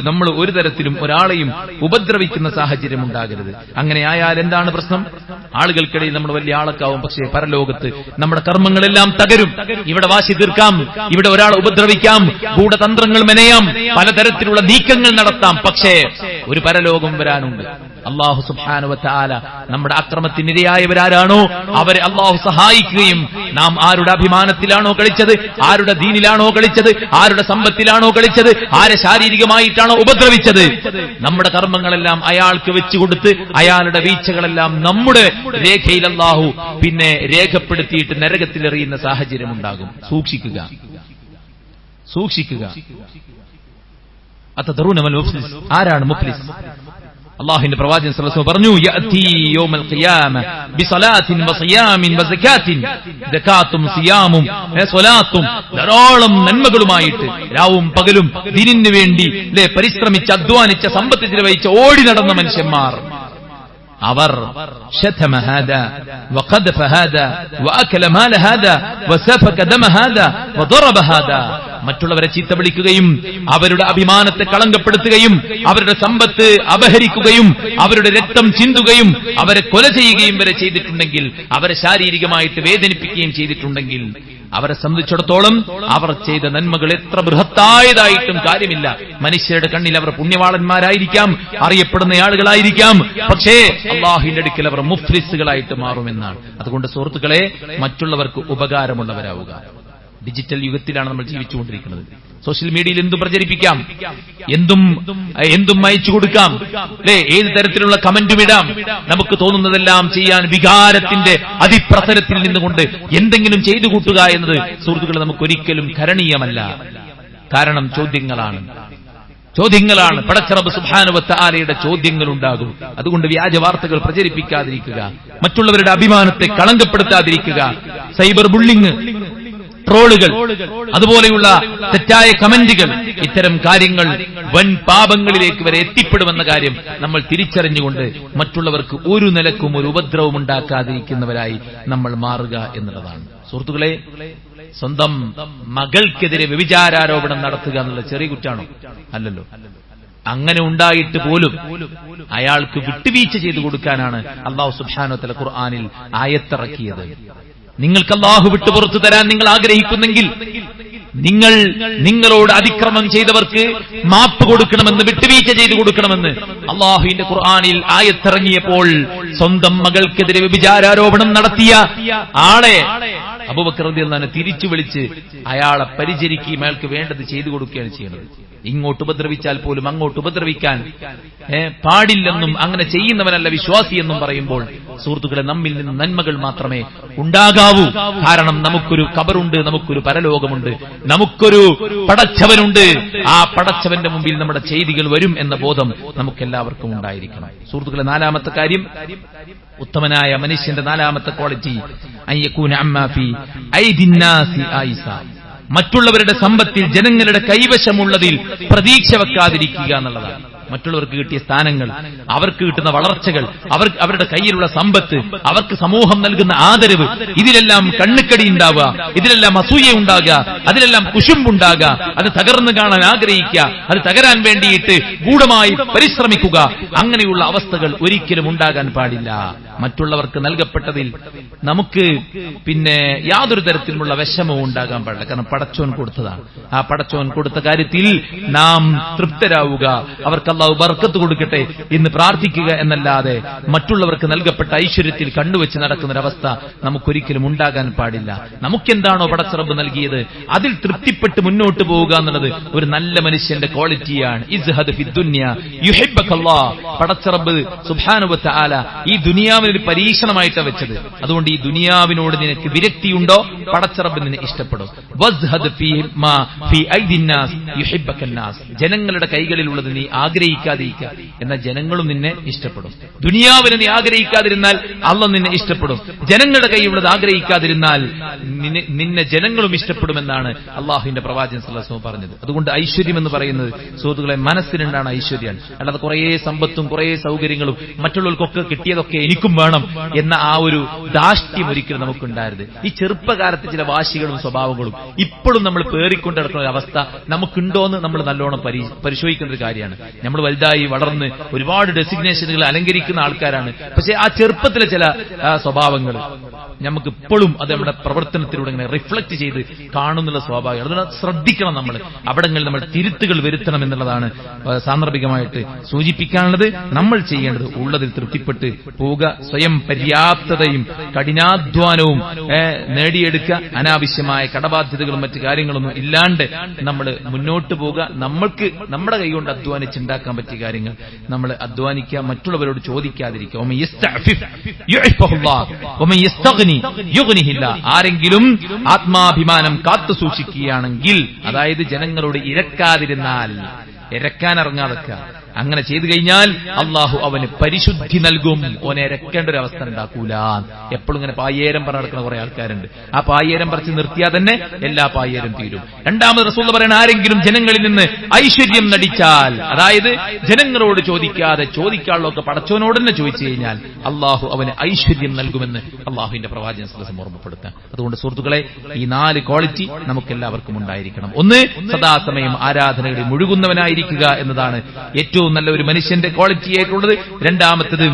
Speaker 1: നമ്മൾ ഒരു തരത്തിലും ഒരാളെയും ഉപദ്രവിക്കുന്ന സാഹചര്യം ഉണ്ടാകരുത്. അങ്ങനെ ആയാൽ എന്താണ് പ്രശ്നം? ആളുകൾക്കിടയിൽ നമ്മൾ വലിയ ആളൊക്കാവും, പക്ഷേ പരലോകത്ത് നമ്മുടെ കർമ്മങ്ങളെല്ലാം തകരും. ഇവിടെ വാശി തീർക്കാം, ഇവിടെ ഒരാളെ ഉപദ്രവിക്കാം, ഗൂഢതന്ത്രങ്ങൾ മെനയാം, പലതരത്തിലുള്ള നീക്കങ്ങൾ നടത്താം, പക്ഷേ ഒരു പരലോകം വരാനുണ്ട്. അല്ലാഹു സുബ്ഹാനഹു വ തആല നമ്മുടെ അക്രമത്തിനിരയായവരാരാണോ അവരെ അല്ലാഹു സഹായിക്കുകയും നാം ആരുടെ അഭിമാനത്തിലാണോ കളിച്ചത്, ആരുടെ ദീനിലാണോ കളിച്ചത്, ആരുടെ സമ്പത്തിലാണോ കളിച്ചത്, ആരെ ശാരീരികമായിട്ടാണോ ഉപദ്രവിച്ചത്, നമ്മുടെ കർമ്മങ്ങളെല്ലാം അയാൾക്ക് വെച്ചുകൊടുത്ത് അയാളുടെ വീഴ്ചകളെല്ലാം നമ്മുടെ രേഖയിൽ അല്ലാഹു പിന്നെ രേഖപ്പെടുത്തിയിട്ട് നരകത്തിലെറിയുന്ന സാഹചര്യം ഉണ്ടാകും. സൂക്ഷിക്കുക. അതദറൂന മൽ മുഫ്ലിസ്, ആരാണ് മുഫ്ലിസ്? അല്ലാഹുവിന്റെ പ്രവാചകൻ സല്ലല്ലാഹു അലൈഹി വസല്ലം പറഞ്ഞു, യഅതി യൗമൽ ഖിയാമ ബിസലാത്തിൻ വസിയാമിൻ വസകാത്തിൻ, സകാത്തും സിയാമും സ്വലാത്തും ധാരാളം നന്മകളുമായിട്ട് രാവും പകലും ദീനിന് വേണ്ടി പരിശ്രമിച്ച് അധ്വാനിച്ച സമ്പത്ത് ചിലവഴിച്ച ഓടി നടന്ന മനുഷ്യന്മാർ, അവർ ശതമ ഹാദാ വഖദഫ ഹാദാ വഅകല മാല ഹാദാ വസഫക ദമ ഹാദാ വദറബ ഹാദാ, മറ്റുള്ളവരെ ചീത്ത വിളിക്കുകയും അവരുടെ അഭിമാനത്തെ കളങ്കപ്പെടുത്തുകയും അവരുടെ സമ്പത്ത് അപഹരിക്കുകയും അവരുടെ രക്തം ചിന്തുകയും അവരെ കൊല ചെയ്യുകയും വരെ ചെയ്തിട്ടുണ്ടെങ്കിൽ, അവരെ ശാരീരികമായിട്ട് വേദനിപ്പിക്കുകയും ചെയ്തിട്ടുണ്ടെങ്കിൽ, അവരെ സംബന്ധിച്ചിടത്തോളം അവർ ചെയ്ത നന്മകൾ എത്ര ബൃഹത്തായതായിട്ടും കാര്യമില്ല. മനുഷ്യരുടെ കണ്ണിൽ അവർ പുണ്യവാളന്മാരായിരിക്കാം, അറിയപ്പെടുന്ന ആളുകളായിരിക്കാം, പക്ഷേ അല്ലാഹുവിന്റെ അടുക്കൽ അവർ മുഫ്ലിസുകളായിട്ട് മാറുമെന്നാണ്. അതുകൊണ്ട് സുഹൃത്തുക്കളെ, മറ്റുള്ളവർക്ക് ഉപകാരമുള്ളവരാവുക. ഡിജിറ്റൽ യുഗത്തിലാണ് നമ്മൾ ജീവിച്ചുകൊണ്ടിരിക്കുന്നത്. സോഷ്യൽ മീഡിയയിൽ എന്തും പ്രചരിപ്പിക്കാം, എന്തും അയച്ചു കൊടുക്കാം, അല്ലെ? ഏത് തരത്തിലുള്ള കമന്റും ഇടാം. നമുക്ക് തോന്നുന്നതെല്ലാം ചെയ്യാൻ വികാരത്തിന്റെ അതിപ്രസരത്തിൽ നിന്നുകൊണ്ട് എന്തെങ്കിലും ചെയ്തു കൂട്ടുക എന്നത് സുഹൃത്തുക്കളെ നമുക്കൊരിക്കലും കരണീയമല്ല. കാരണം ചോദ്യങ്ങളാണ്. പടച്ച റബ്ബ് സുബ്ഹാനഹു വ തആലയുടെ ചോദ്യങ്ങൾ ഉണ്ടാകും. അതുകൊണ്ട് വ്യാജ വാർത്തകൾ പ്രചരിപ്പിക്കാതിരിക്കുക, മറ്റുള്ളവരുടെ അഭിമാനത്തെ കളങ്കപ്പെടുത്താതിരിക്കുക. സൈബർ ബുള്ളിങ്, ട്രോളുകൾ, അതുപോലെയുള്ള തെറ്റായ കമന്റുകൾ, ഇത്തരം കാര്യങ്ങൾ വൻ പാപങ്ങളിലേക്ക് വരെ എത്തിപ്പെടുമെന്ന കാര്യം നമ്മൾ തിരിച്ചറിഞ്ഞുകൊണ്ട് മറ്റുള്ളവർക്ക് ഒരു നിലക്കും ഒരു ഉപദ്രവം ഉണ്ടാക്കാതിരിക്കുന്നവരായി നമ്മൾ മാറുക എന്നുള്ളതാണ്. സുഹൃത്തുക്കളെ, സ്വന്തം മകൾക്കെതിരെ വ്യഭിചാരാരോപണം നടത്തുക എന്നുള്ള ചെറിയ കുറ്റാണോ? അല്ലല്ലോ. അങ്ങനെ ഉണ്ടായിട്ട് പോലും അയാൾക്ക് വിട്ടുവീഴ്ച ചെയ്തു കൊടുക്കാനാണ് അല്ലാഹു സുബ്ഹാനഹു വ തആല ഖുർആനിൽ ആയത്തിറക്കിയത്. നിങ്ങൾക്ക് അല്ലാഹു വിട്ടുപുറത്തു തരാൻ നിങ്ങൾ ആഗ്രഹിക്കുന്നെങ്കിൽ നിങ്ങളോട് അതിക്രമം ചെയ്തവർക്ക് മാപ്പ് കൊടുക്കണമെന്ന്, വിട്ടുവീഴ്ച ചെയ്തു കൊടുക്കണമെന്ന് അല്ലാഹുവിന്റെ ഖുർആനിൽ ആയത്തിറങ്ങിയപ്പോൾ സ്വന്തം മകൾക്കെതിരെ വ്യഭിചാരാരോപണം നടത്തിയ ആളെ അബൂബക്കർ റളിയല്ലാഹു അൻഹു തിരിച്ചു വിളിച്ച് അയാളെ പരിചരിക്കുകയും അയാൾക്ക് വേണ്ടത് ചെയ്തു കൊടുക്കുകയാണ് ചെയ്യുന്നത്. ഇങ്ങോട്ട് ഉപദ്രവിച്ചാൽ പോലും അങ്ങോട്ട് ഉപദ്രവിക്കാൻ പാടില്ലെന്നും അങ്ങനെ ചെയ്യുന്നവനല്ല വിശ്വാസി എന്നും പറയുമ്പോൾ സുഹൃത്തുക്കളെ, നമ്മിൽ നിന്ന് നന്മകൾ മാത്രമേ ഉണ്ടാകാവൂ. കാരണം നമുക്കൊരു ഖബറുണ്ട്, നമുക്കൊരു പരലോകമുണ്ട്, നമുക്കൊരു പടച്ചവനുണ്ട്. ആ പടച്ചവന്റെ മുമ്പിൽ നമ്മുടെ ചെയ്തികൾ വരും എന്ന ബോധം നമുക്കെല്ലാവർക്കും ഉണ്ടായിരിക്കണം. സുഹൃത്തുക്കളെ, നാലാമത്തെ കാര്യം, ഉത്തമനായ മനുഷ്യന്റെ നാലാമത്തെ ക്വാളിറ്റി അയ്യകൂന അമ്മാ ഫീ ഐദിന്നാസി ആയിസ, മറ്റുള്ളവരുടെ സമ്പത്തിൽ ജനങ്ങളുടെ കൈവശമുള്ളതിൽ പ്രതീക്ഷ വെക്കാതിരിക്കുക എന്നുള്ളതാണ്. മറ്റുള്ളവർക്ക് കിട്ടിയ സ്ഥാനങ്ങൾ, അവർക്ക് കിട്ടുന്ന വളർച്ചകൾ, അവരുടെ കയ്യിലുള്ള സമ്പത്ത്, അവർക്ക് സമൂഹം നൽകുന്ന ആദരവ്, ഇതിലെല്ലാം കണ്ണുക്കടി ഉണ്ടാവുക, ഇതിലെല്ലാം അസൂയ ഉണ്ടാകുക, അതിലെല്ലാം കുശുമ്പുണ്ടാകുക, അത് തകർന്നു കാണാൻ ആഗ്രഹിക്കുക, അത് തകരാൻ വേണ്ടിയിട്ട് ഗൂഢമായി പരിശ്രമിക്കുക. അങ്ങനെയുള്ള അവസ്ഥകൾ ഒരിക്കലും ഉണ്ടാകാൻ പാടില്ല. മറ്റുള്ളവർക്ക് നൽകപ്പെട്ടതിൽ നമുക്ക് യാതൊരു തരത്തിലുമുള്ള വിഷമവും ഉണ്ടാകാൻ പാടില്ല. കാരണം പടച്ചോൻ കൊടുത്തതാണ്. ആ പടച്ചോൻ കൊടുത്ത കാര്യത്തിൽ നാം തൃപ്തരാവുക, അവർക്ക് അല്ലാഹു ബർക്കത്ത് കൊടുക്കട്ടെ എന്ന് പ്രാർത്ഥിക്കുക എന്നല്ലാതെ മറ്റുള്ളവർക്ക് നൽകപ്പെട്ട ഐശ്വര്യത്തിൽ കണ്ണുവെച്ച് നടക്കുന്നൊരവസ്ഥ നമുക്കൊരിക്കലും ഉണ്ടാകാൻ പാടില്ല. നമുക്കെന്താണോ പടച്ച റബ്ബ് നൽകിയത് അതിൽ തൃപ്തിപ്പെട്ട് മുന്നോട്ട് പോവുക എന്നുള്ളത് ഒരു നല്ല മനുഷ്യന്റെ ക്വാളിറ്റിയാണ്. ഇസ്ഹദ് ഫി ദുനിയ യുഹിബ്ബകല്ലാഹ്. പടച്ച റബ്ബ് സുബ്ഹാനഹു വ തആല ഈ ദുനിയാവിനെ ഒരു പരീക്ഷണമായിട്ടാണ് വെച്ചത്. അതുകൊണ്ട് ഈ ദുനിയാവിനോട് നിനക്ക് വിരക്തിയുണ്ടോ, പടച്ച റബ്ബ് നിന്നെ ഇഷ്ടപ്പെടും. വസ്ഹദ് ഫീ ഐദിന്നാസ് യുഹിബ്ബകന്നാസ്. ജനങ്ങളുടെ കൈകളിലുള്ളത് നീ ആഗ്രഹിക്കാതിരിക്കുക, എന്നാൽ ജനങ്ങളും നിന്നെ ഇഷ്ടപ്പെടും. ദുനിയാവിനെ നീ ആഗ്രഹിക്കാതിരുന്നാൽ അല്ലാഹു നിന്നെ ഇഷ്ടപ്പെടും. ജനങ്ങളുടെ കൈയുള്ളത് ആഗ്രഹിക്കാതിരുന്നാൽ നിന്നെ ജനങ്ങളും ഇഷ്ടപ്പെടുമെന്നാണ് അള്ളാഹുവിന്റെ പ്രവാചകൻ സല്ലല്ലാഹു അലൈഹി വസല്ലം പറഞ്ഞത്. അതുകൊണ്ട് ഐശ്വര്യം എന്ന് പറയുന്നത് സുഹൃത്തുക്കളെ മനസ്സിനുണ്ടാണ് ഐശ്വര്യമാണ്. അല്ലാതെ കുറേ സമ്പത്തും കുറേ സൗകര്യങ്ങളും മറ്റുള്ളവർക്കൊക്കെ കിട്ടിയതൊക്കെ എനിക്കും വേണം എന്ന ആ ഒരു ധാഷ്ട്യം ഒരിക്കലും നമുക്കുണ്ടായിരുന്നു. ഈ ചെറുപ്പകാലത്ത് ചില വാശികളും സ്വഭാവങ്ങളും ഇപ്പോഴും നമ്മൾ പേറിക്കൊണ്ട് നടക്കുന്ന ഒരു അവസ്ഥ നമുക്കുണ്ടോയെന്ന് നമ്മൾ നല്ലോണം പരിശോധിക്കുന്ന ഒരു കാര്യമാണ്. നമ്മൾ വലുതായി വളർന്ന് ഒരുപാട് ഡെസിഗ്നേഷനുകൾ അലങ്കരിക്കുന്ന ആൾക്കാരാണ്. പക്ഷെ ആ ചെറുപ്പത്തിലെ ചില സ്വഭാവങ്ങൾ നമുക്ക് ഇപ്പോഴും അത് നമ്മുടെ പ്രവർത്തനത്തിലൂടെ ഇങ്ങനെ റിഫ്ലക്ട് ചെയ്ത് കാണുന്നുള്ള സ്വാഭാവികം. അതുകൊണ്ട് ശ്രദ്ധിക്കണം. നമ്മൾ അവിടങ്ങളിൽ നമ്മൾ തിരുത്തുകൾ വരുത്തണം എന്നുള്ളതാണ് സാന്ദർഭികമായിട്ട് സൂചിപ്പിക്കാനുള്ളത്. നമ്മൾ ചെയ്യേണ്ടത് ഉള്ളതിൽ തൃപ്തിപ്പെട്ട് പോവുക, സ്വയം പര്യാപ്തതയും കഠിനാധ്വാനവും നേടിയെടുക്കുക, അനാവശ്യമായ കടബാധ്യതകളും മറ്റു കാര്യങ്ങളൊന്നും ഇല്ലാണ്ട് നമ്മൾ മുന്നോട്ട് പോവുക. നമ്മൾക്ക് നമ്മുടെ കൈകൊണ്ട് അധ്വാനിച്ചുണ്ടാക്കാൻ പറ്റിയ കാര്യങ്ങൾ നമ്മൾ അധ്വാനിക്കുക, മറ്റുള്ളവരോട് ചോദിക്കാതിരിക്കുക. ആരെങ്കിലും ആത്മാഭിമാനം കാത്തു സൂക്ഷിക്കുകയാണെങ്കിൽ, അതായത് ജനങ്ങളോട് ഇരക്കാതിരുന്നാൽ, ഇരക്കാനിറങ്ങാതൊക്കെ അങ്ങനെ ചെയ്തു കഴിഞ്ഞാൽ അള്ളാഹു അവന് പരിശുദ്ധി നൽകും. ഓനെ ഇരക്കേണ്ട ഒരു അവസ്ഥ ഉണ്ടാക്കൂല. എപ്പോഴും ഇങ്ങനെ പായേരം പറഞ്ഞ് നടക്കുന്ന കുറെ ആൾക്കാരുണ്ട്. ആ പായേരം പറിച്ച് നിർത്തിയാൽ തന്നെ എല്ലാ പായേരം തീരും. രണ്ടാമത് റസൂൽ പറയുന്ന, ആരെങ്കിലും ജനങ്ങളിൽ നിന്ന് ഐശ്വര്യം നടിച്ചാൽ, അതായത് ജനങ്ങളോട് ചോദിക്കാതെ ചോദിക്കാനുള്ളതൊക്കെ പടച്ചവനോട് തന്നെ ചോദിച്ചു കഴിഞ്ഞാൽ അള്ളാഹു അവന് ഐശ്വര്യം നൽകുമെന്ന് അള്ളാഹുവിന്റെ പ്രവാചകൻ സല്ലല്ലാഹു അലൈഹി വസല്ലം ഓർമ്മപ്പെടുത്താം. അതുകൊണ്ട് സുഹൃത്തുക്കളെ, ഈ 4 ക്വാളിറ്റി നമുക്കെല്ലാവർക്കും ഉണ്ടായിരിക്കണം. ഒന്ന്, സദാസമയം ആരാധനകളിൽ മുഴുകുന്നവനായിരിക്കുക എന്നതാണ് ഏറ്റവും നല്ല ഒരു മനുഷ്യന്റെ ക്വാളിറ്റി ആയിട്ടുള്ളത്. രണ്ടാമത്തത്,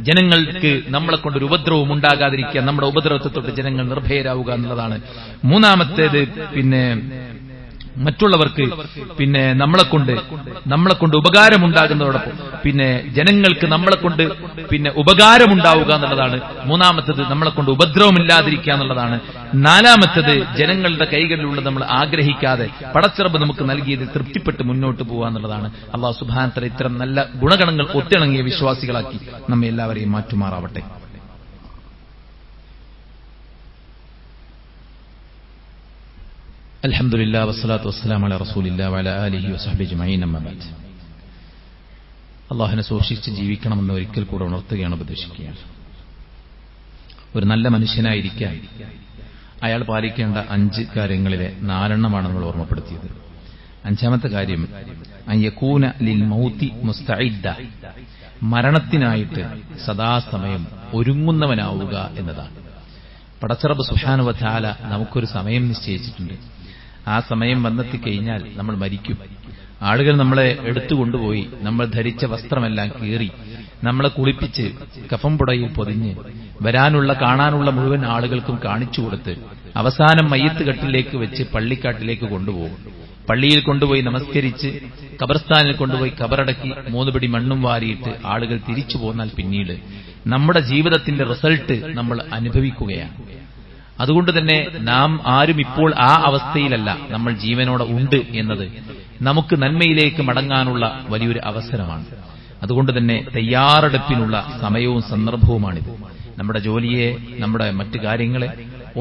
Speaker 1: ജനങ്ങൾക്ക് നമ്മളെ കൊണ്ടൊരു ഉപദ്രവം ഉണ്ടാകാതിരിക്കുക, നമ്മുടെ ഉപദ്രവത്തെ തൊട്ട് ജനങ്ങൾ നിർഭയരാവുക എന്നുള്ളതാണ്. മൂന്നാമത്തേത്, മറ്റുള്ളവർക്ക് നമ്മളെ കൊണ്ട് ഉപകാരമുണ്ടാകുന്നതോടൊപ്പം ജനങ്ങൾക്ക് നമ്മളെ കൊണ്ട് ഉപകാരമുണ്ടാവുക എന്നുള്ളതാണ്. മൂന്നാമത്തത്, നമ്മളെ കൊണ്ട് ഉപദ്രവമില്ലാതിരിക്കുക എന്നുള്ളതാണ്. നാലാമത്തത്, ജനങ്ങളുടെ കൈകളിലുള്ള നമ്മൾ ആഗ്രഹിക്കാതെ പടച്ചിറപ്പ് നമുക്ക് നൽകിയതിൽ തൃപ്തിപ്പെട്ട് മുന്നോട്ട് പോകുക എന്നുള്ളതാണ്. അല്ലാഹു സുബ്ഹാനഹു വ തആല ഇത്തരം നല്ല ഗുണഗണങ്ങൾ ഒത്തിണങ്ങിയ വിശ്വാസികളാക്കി നമ്മെ എല്ലാവരെയും മാറ്റുമാറാവട്ടെ. അൽഹംദുലില്ലാ വസ്സലാത്തു വസ്സലാമു അലാ റസൂലില്ലാ വഅലാ ആലിഹി വസഹ്ബിഹി അജ്മഈൻ. അമ്മാ ബഅദ്. അല്ലാഹുവിനെ സൂക്ഷിച്ച് ജീവിക്കണമെന്ന് ഒരിക്കൽ കൂടെ ഉണർത്തുകയാണ്, ഉപദേശിക്കുകയാണ്. ഒരു നല്ല മനുഷ്യനായിരിക്കാൻ അയാൾ പാലിക്കേണ്ട 5 കാര്യങ്ങളിലെ 4 നമ്മൾ ഓർമ്മപ്പെടുത്തിയത്. 5ാമത്തെ കാര്യം, അൻ യകൂന ലിൽ മൗതി മുസ്തഇദ്ദ, മരണത്തിനായിട്ട് സദാസമയം ഒരുങ്ങുന്നവനാവുക എന്നതാണ്. പടച്ചറബ് സുബ്ഹാനഹു വ തആല നമുക്കൊരു സമയം നിശ്ചയിച്ചിട്ടുണ്ട്. ആ സമയം വന്നെത്തിക്കഴിഞ്ഞാൽ നമ്മൾ മരിക്കും. ആളുകൾ നമ്മളെ എടുത്തുകൊണ്ടുപോയി നമ്മൾ ധരിച്ച വസ്ത്രമെല്ലാം കീറി നമ്മളെ കുളിപ്പിച്ച് കഫംപുടയിൽ പൊതിഞ്ഞ് വരാനുള്ള കാണാനുള്ള മുഴുവൻ ആളുകൾക്കും കാണിച്ചു കൊടുത്ത് അവസാനം മയ്യത്ത് കട്ടിലേക്ക് വെച്ച് പള്ളിക്കാട്ടിലേക്ക് കൊണ്ടുപോകും. പള്ളിയിൽ കൊണ്ടുപോയി നമസ്കരിച്ച് ഖബർസ്ഥാനിൽ കൊണ്ടുപോയി ഖബറടക്കി 3 പിടി മണ്ണും വാരിയിട്ട് ആളുകൾ തിരിച്ചു പോന്നാൽ പിന്നീട് നമ്മുടെ ജീവിതത്തിന്റെ റിസൾട്ട് നമ്മൾ അനുഭവിക്കുകയാണ്. അതുകൊണ്ട് തന്നെ നാം ആരും ഇപ്പോൾ ആ അവസ്ഥയിലല്ല, നമ്മൾ ജീവനോടെ ഉണ്ട് എന്നത് നമുക്ക് നന്മയിലേക്ക് മടങ്ങാനുള്ള വലിയൊരു അവസരമാണ്. അതുകൊണ്ട് തന്നെ തയ്യാറെടുപ്പിനുള്ള സമയവും സന്ദർഭവുമാണിത്. നമ്മുടെ ജോലിയെ, നമ്മുടെ മറ്റു കാര്യങ്ങളെ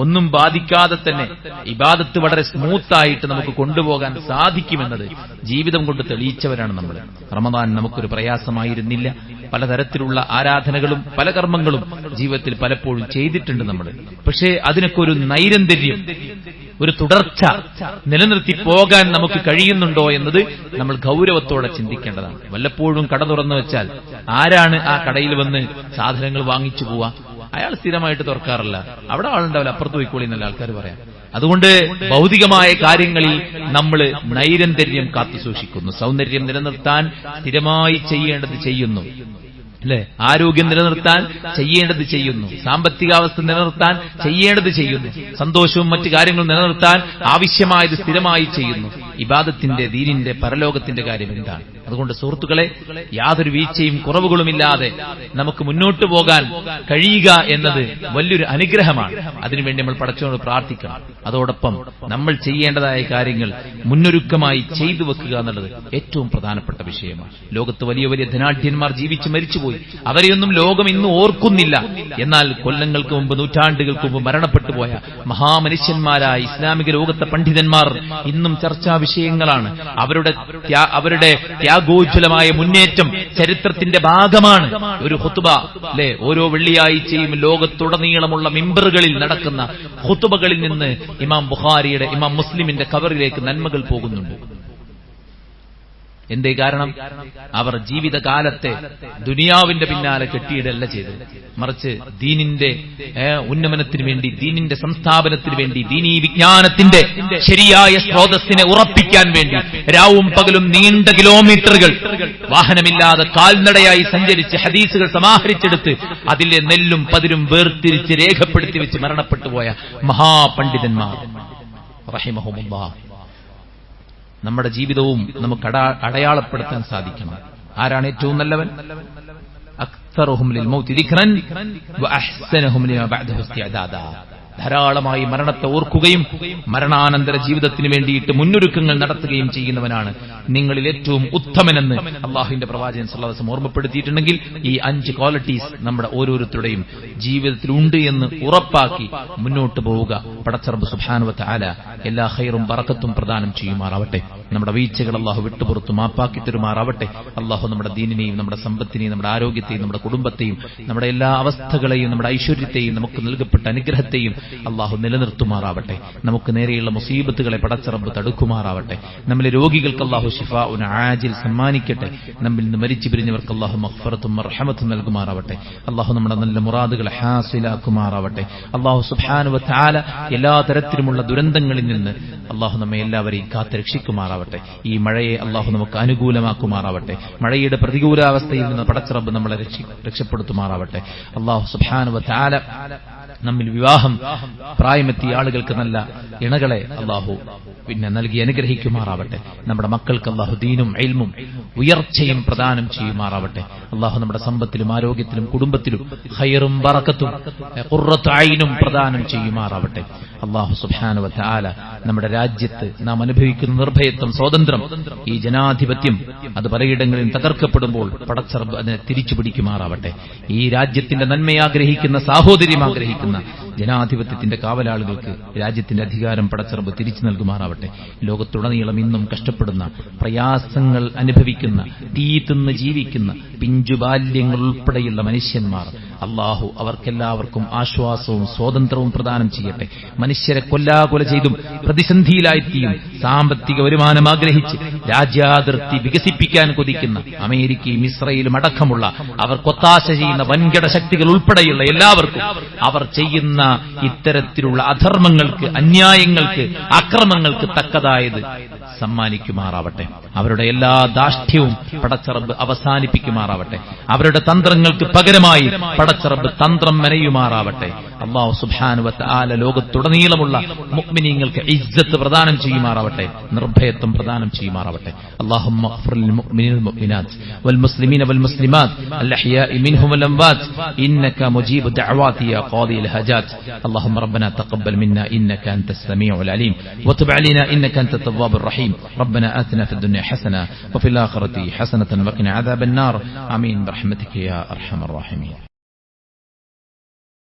Speaker 1: ഒന്നും ബാധിക്കാതെ തന്നെ ഇബാദത്ത് വളരെ സ്മൂത്തായിട്ട് നമുക്ക് കൊണ്ടുപോകാൻ സാധിക്കുമെന്നത് ജീവിതം കൊണ്ട് തെളിയിച്ചവരാണ് നമ്മൾ. റമദാൻ നമുക്കൊരു പ്രയാസമായിരുന്നില്ല. പലതരത്തിലുള്ള ആരാധനകളും പല കർമ്മങ്ങളും ജീവിതത്തിൽ പലപ്പോഴും ചെയ്തിട്ടുണ്ട് നമ്മൾ. പക്ഷേ അതിനൊക്കെ ഒരു നൈരന്തര്യം, ഒരു തുടർച്ച നിലനിർത്തി പോകാൻ നമുക്ക് കഴിയുന്നുണ്ടോ എന്നത് നമ്മൾ ഗൗരവത്തോടെ ചിന്തിക്കേണ്ടതാണ്. വല്ലപ്പോഴും കട തുറന്നു വെച്ചാൽ ആരാണ് ആ കടയിൽ വന്ന് സാധനങ്ങൾ വാങ്ങിച്ചു പോവാ? അയാൾ സ്ഥിരമായിട്ട് തുറക്കാറില്ല. അവിടെ ആളുണ്ടാവില്ല, അപ്പുറത്ത് പോയിക്കോളി എന്നല്ല ആൾക്കാർ പറയാം. അതുകൊണ്ട് ഭൗതികമായ കാര്യങ്ങളിൽ നമ്മൾ നൈരന്തര്യം കാത്തുസൂക്ഷിക്കുന്നു. സൗന്ദര്യം നിലനിർത്താൻ സ്ഥിരമായി ചെയ്യേണ്ടത് ചെയ്യുന്നു, അല്ലെ? ആരോഗ്യം നിലനിർത്താൻ ചെയ്യേണ്ടത് ചെയ്യുന്നു, സാമ്പത്തികാവസ്ഥ നിലനിർത്താൻ ചെയ്യേണ്ടത് ചെയ്യുന്നു, സന്തോഷവും മറ്റു കാര്യങ്ങളും നിലനിർത്താൻ ആവശ്യമായത് സ്ഥിരമായി ചെയ്യുന്നു. ഇബാദത്തിന്റെ, ദീനിന്റെ, പരലോകത്തിന്റെ കാര്യം എന്താണ്? അതുകൊണ്ട് സുഹൃത്തുക്കളെ, യാതൊരു വീഴ്ചയും കുറവുകളുമില്ലാതെ നമുക്ക് മുന്നോട്ടു പോകാൻ കഴിയുക എന്നത് വലിയൊരു അനുഗ്രഹമാണ്. അതിനുവേണ്ടി നമ്മൾ പടച്ചവനോട് പ്രാർത്ഥിക്കണം. അതോടൊപ്പം നമ്മൾ ചെയ്യേണ്ടതായ കാര്യങ്ങൾ മുന്നൊരുക്കമായി ചെയ്തു വെക്കുക എന്നുള്ളത് ഏറ്റവും പ്രധാനപ്പെട്ട വിഷയമാണ്. ലോകത്ത് വലിയ വലിയ ധനാഢ്യന്മാർ ജീവിച്ച് മരിച്ചുപോയി. അവരെയൊന്നും ലോകം ഇന്ന് ഓർക്കുന്നില്ല. എന്നാൽ കൊല്ലങ്ങൾക്ക് മുമ്പ്, നൂറ്റാണ്ടുകൾക്ക് മുമ്പ് മരണപ്പെട്ടു പോയ മഹാമനുഷ്യന്മാരായ ഇസ്ലാമിക ലോകത്തെ പണ്ഡിതന്മാർ ഇന്നും ചർച്ചാ വിഷയങ്ങളാണ്. അവരുടെ ത്യാഗോജ്വലമായ മുന്നേറ്റം ചരിത്രത്തിന്റെ ഭാഗമാണ്. ഒരു ഖുതുബ, അല്ലെ, ഓരോ വെള്ളിയാഴ്ചയും ലോകത്തുടനീളമുള്ള മിമ്പറുകളിൽ നടക്കുന്ന ഖുതുബകളിൽ നിന്ന് ഇമാം ബുഖാരിയുടെ, ഇമാം മുസ്ലിമിന്റെ ഖബറിലേക്ക് നന്മകൾ പോകുന്നുണ്ട്. എന്തേ കാരണം? അവർ ജീവിതകാലത്തെ ദുനിയാവിന്റെ പിന്നാലെ കെട്ടിയിടല്ല ചെയ്തത്, മറിച്ച് ദീനിന്റെ ഉന്നമനത്തിന് വേണ്ടി, ദീനിന്റെ സംസ്ഥാപനത്തിന് വേണ്ടി, ദീനീ വിജ്ഞാനത്തിന്റെ ശരിയായ സ്രോതസ്സിനെ ഉറപ്പിക്കാൻ വേണ്ടി രാവും പകലും നീണ്ട കിലോമീറ്ററുകൾ വാഹനമില്ലാതെ കാൽനടയായി സഞ്ചരിച്ച് ഹദീസുകൾ സമാഹരിച്ചെടുത്ത് അതിലെ നെല്ലും പതിരും വേർതിരിച്ച് രേഖപ്പെടുത്തി വെച്ച് മരണപ്പെട്ടു പോയ മഹാപണ്ഡിതന്മാർ റഹിമഹുമുല്ലാഹ്. നമ്മുടെ ജീവിതവും നമുക്ക് അടയാളപ്പെടുത്താൻ സാധിക്കണം. ആരാണ് ഏറ്റവും നല്ലവൻ? അക്തറുഹും ലിൽ മൗതി ദിക്റൻ വഅഹ്സനുഹും ലിമാ ബഅദഹു ഇസ്തിഅദാദാ. ധാരാളമായി മരണത്തെ ഓർക്കുകയും മരണാനന്തര ജീവിതത്തിന് വേണ്ടിയിട്ട് മുന്നൊരുക്കങ്ങൾ നടത്തുകയും ചെയ്യുന്നവനാണ് നിങ്ങളിൽ ഏറ്റവും ഉത്തമനെന്ന് അള്ളാഹുവിന്റെ പ്രവാചകൻ സല്ലല്ലാഹു അലൈഹി വസല്ലം ഓർമ്മപ്പെടുത്തിയിട്ടുണ്ടെങ്കിൽ ഈ 5 ക്വാളിറ്റീസ് നമ്മുടെ ഓരോരുത്തരുടെയും ജീവിതത്തിൽ ഉണ്ട് എന്ന് ഉറപ്പാക്കി മുന്നോട്ട് പോവുക. പടച്ച റബ്ബ് സുബ്ഹാനഹു വ തആല എല്ലാ ഖൈറും ബറക്കത്തും പ്രദാനം ചെയ്യുമാറാവട്ടെ. നമ്മുടെ വീഴ്ചകൾ അള്ളാഹു വിട്ടുപുറത്തു മാപ്പാക്കി തരുമാറാവട്ടെ. അള്ളാഹു നമ്മുടെ ദീനിനെയും നമ്മുടെ സമ്പത്തിനെയും നമ്മുടെ ആരോഗ്യത്തെയും നമ്മുടെ കുടുംബത്തെയും നമ്മുടെ എല്ലാ അവസ്ഥകളെയും നമ്മുടെ ഐശ്വര്യത്തെയും നമുക്ക് നൽകപ്പെട്ട അനുഗ്രഹത്തെയും അള്ളാഹു നിലനിർത്തുമാറാവട്ടെ. നമുക്ക് നേരെയുള്ള മുസീബത്തുകളെ പടച്ച റബ്ബ് തടുക്കുമാറാവട്ടെ. നമ്മിലെ രോഗികൾക്ക് അള്ളാഹു ശിഫാഉൻ ആജിൽ സമ്മാനിക്കട്ടെ. നമ്മിൽ നിന്ന് മരിച്ചു പിരിഞ്ഞവർക്ക് അള്ളാഹു മഗ്ഫിറത്തും മർഹമത്തും നൽകുമാറാവട്ടെ. അള്ളാഹു നമ്മുടെ നല്ല മുറാദുകളെ ഹാസിലാക്കുമാറാവട്ടെ. അള്ളാഹു സുബ്ഹാനഹു വ തആല എല്ലാ തരത്തിലുമുള്ള ദുരന്തങ്ങളിൽ നിന്ന് അള്ളാഹു നമ്മെ എല്ലാവരെയും കാത്ത് രക്ഷിക്കുമാറാവട്ടെ. ഈ മഴയെ അള്ളാഹു നമുക്ക് അനുകൂലമാക്കുമാറാവട്ടെ. മഴയുടെ പ്രതികൂലാവസ്ഥയിൽ നിന്ന് പടച്ച റബ്ബ് നമ്മളെ രക്ഷപ്പെടുത്തുമാറാവട്ടെ. അള്ളാഹു സുബ്ഹാനഹു വ തആല നമ്മിൽ വിവാഹം പ്രായമെത്തിയ ആളുകൾക്ക് നല്ല ഇണകളെ അള്ളാഹു നൽകി അനുഗ്രഹിക്കുമാറാവട്ടെ. നമ്മുടെ മക്കൾക്ക് അള്ളാഹു ദീനും ഇൽമും ഉയർച്ചയും പ്രദാനം ചെയ്യുമാറാവട്ടെ. അള്ളാഹു നമ്മുടെ സമ്പത്തിലും ആരോഗ്യത്തിലും കുടുംബത്തിലും ഖൈറും ബറക്കത്തും ഖുർറത്തു ഐനും പ്രദാനം ചെയ്യുമാറാവട്ടെ. അള്ളാഹു സുബ്ഹാനഹു വ തആല നമ്മുടെ രാജ്യത്ത് നാം അനുഭവിക്കുന്ന നിർഭയത്വം, സ്വാതന്ത്ര്യം, ഈ ജനാധിപത്യം അത് പലയിടങ്ങളിലും തകർക്കപ്പെടുമ്പോൾ പടച്ച റബ്ബ് അതിനെ തിരിച്ചു പിടിക്കുമാറാവട്ടെ. ഈ രാജ്യത്തിന്റെ നന്മയാഗ്രഹിക്കുന്ന, സാഹോദര്യം ആഗ്രഹിക്കുന്ന ജനാധിപത്യത്തിന്റെ കാവലാളുകൾക്ക് രാജ്യത്തിന്റെ അധികാരം പടച്ച റബ്ബ് തിരിച്ചു നൽകുമാറാവട്ടെ. ലോകത്തുടനീളം ഇന്നും കഷ്ടപ്പെടുന്ന, പ്രയാസങ്ങൾ അനുഭവിക്കുന്ന, തീ തിന്ന് ജീവിക്കുന്ന പിഞ്ചുബാല്യങ്ങൾ ഉൾപ്പെടെയുള്ള മനുഷ്യന്മാർ അള്ളാഹു അവർക്കെല്ലാവർക്കും ആശ്വാസവും സ്വാതന്ത്ര്യവും പ്രദാനം ചെയ്യട്ടെ. മനുഷ്യരെ കൊല്ലാകൊല ചെയ്തും പ്രതിസന്ധിയിലായെത്തിയും സാമ്പത്തിക വരുമാനം ആഗ്രഹിച്ച് രാജ്യാതിർത്തി വികസിപ്പിക്കാൻ കൊതിക്കുന്ന അമേരിക്കയും ഇസ്രയേലും അടക്കമുള്ള അവർക്കൊത്താശ ചെയ്യുന്ന വൻകിട ശക്തികൾ ഉൾപ്പെടെയുള്ള എല്ലാവർക്കും അവർ ചെയ്യുന്ന ഇത്തരത്തിലുള്ള അധർമ്മങ്ങൾക്ക്, അന്യായങ്ങൾക്ക്, അക്രമങ്ങൾക്ക് തക്കതായത് സമ്മാനിക്കുമാറാവട്ടെ. അവരുടെ എല്ലാ ധാർഷ്ട്യവും പടച്ച റബ്ബ് അവസാനിപ്പിക്കുമാറാവട്ടെ. അവരുടെ തന്ത്രങ്ങൾക്ക് പകരമായി പടച്ച റബ്ബ് തന്ത്രം മെനയുമാറാവട്ടെ. അല്ലാഹു സുബ്ഹാനഹു വ തആല ലോകത്തുടനീളമുള്ള മുഅ്മിനീങ്ങൾക്ക് ഇസ്സത്ത് പ്രദാനം ചെയ്യുമാറാവട്ടെ, നിർഭയത്വം പ്രദാനം ചെയ്യുമാറാവട്ടെ. അല്ലാഹുമ്മ ഗ്ഫിർ ലിൽ മുഅ്മിനീന വൽ മുഅ്മിനാത്ത് വൽ മുസ്ലിമീന വൽ മുസ്ലിമാത്ത് അൽ അഹ്യാഇ മിൻഹും വൽ അംവാത്ത് ഇന്നക മുജീബു ദഅവാതി യാ ഖാദി അൽ ഹജാത്ത്. അല്ലാഹുമ്മ റബ്ബനാ തഖബ്ബൽ മിന്നാ ഇന്നക അൻതസ് സമീഉൽ അലീം വതുബ് അലൈനാ ഇന്നക അൻതത് തവ്വാബുർ റഹീം. ربنا آتنا في الدنيا حسنة وفي الآخرة حسنة وقنا عذاب النار. آمين برحمتك يا أرحم الراحمين.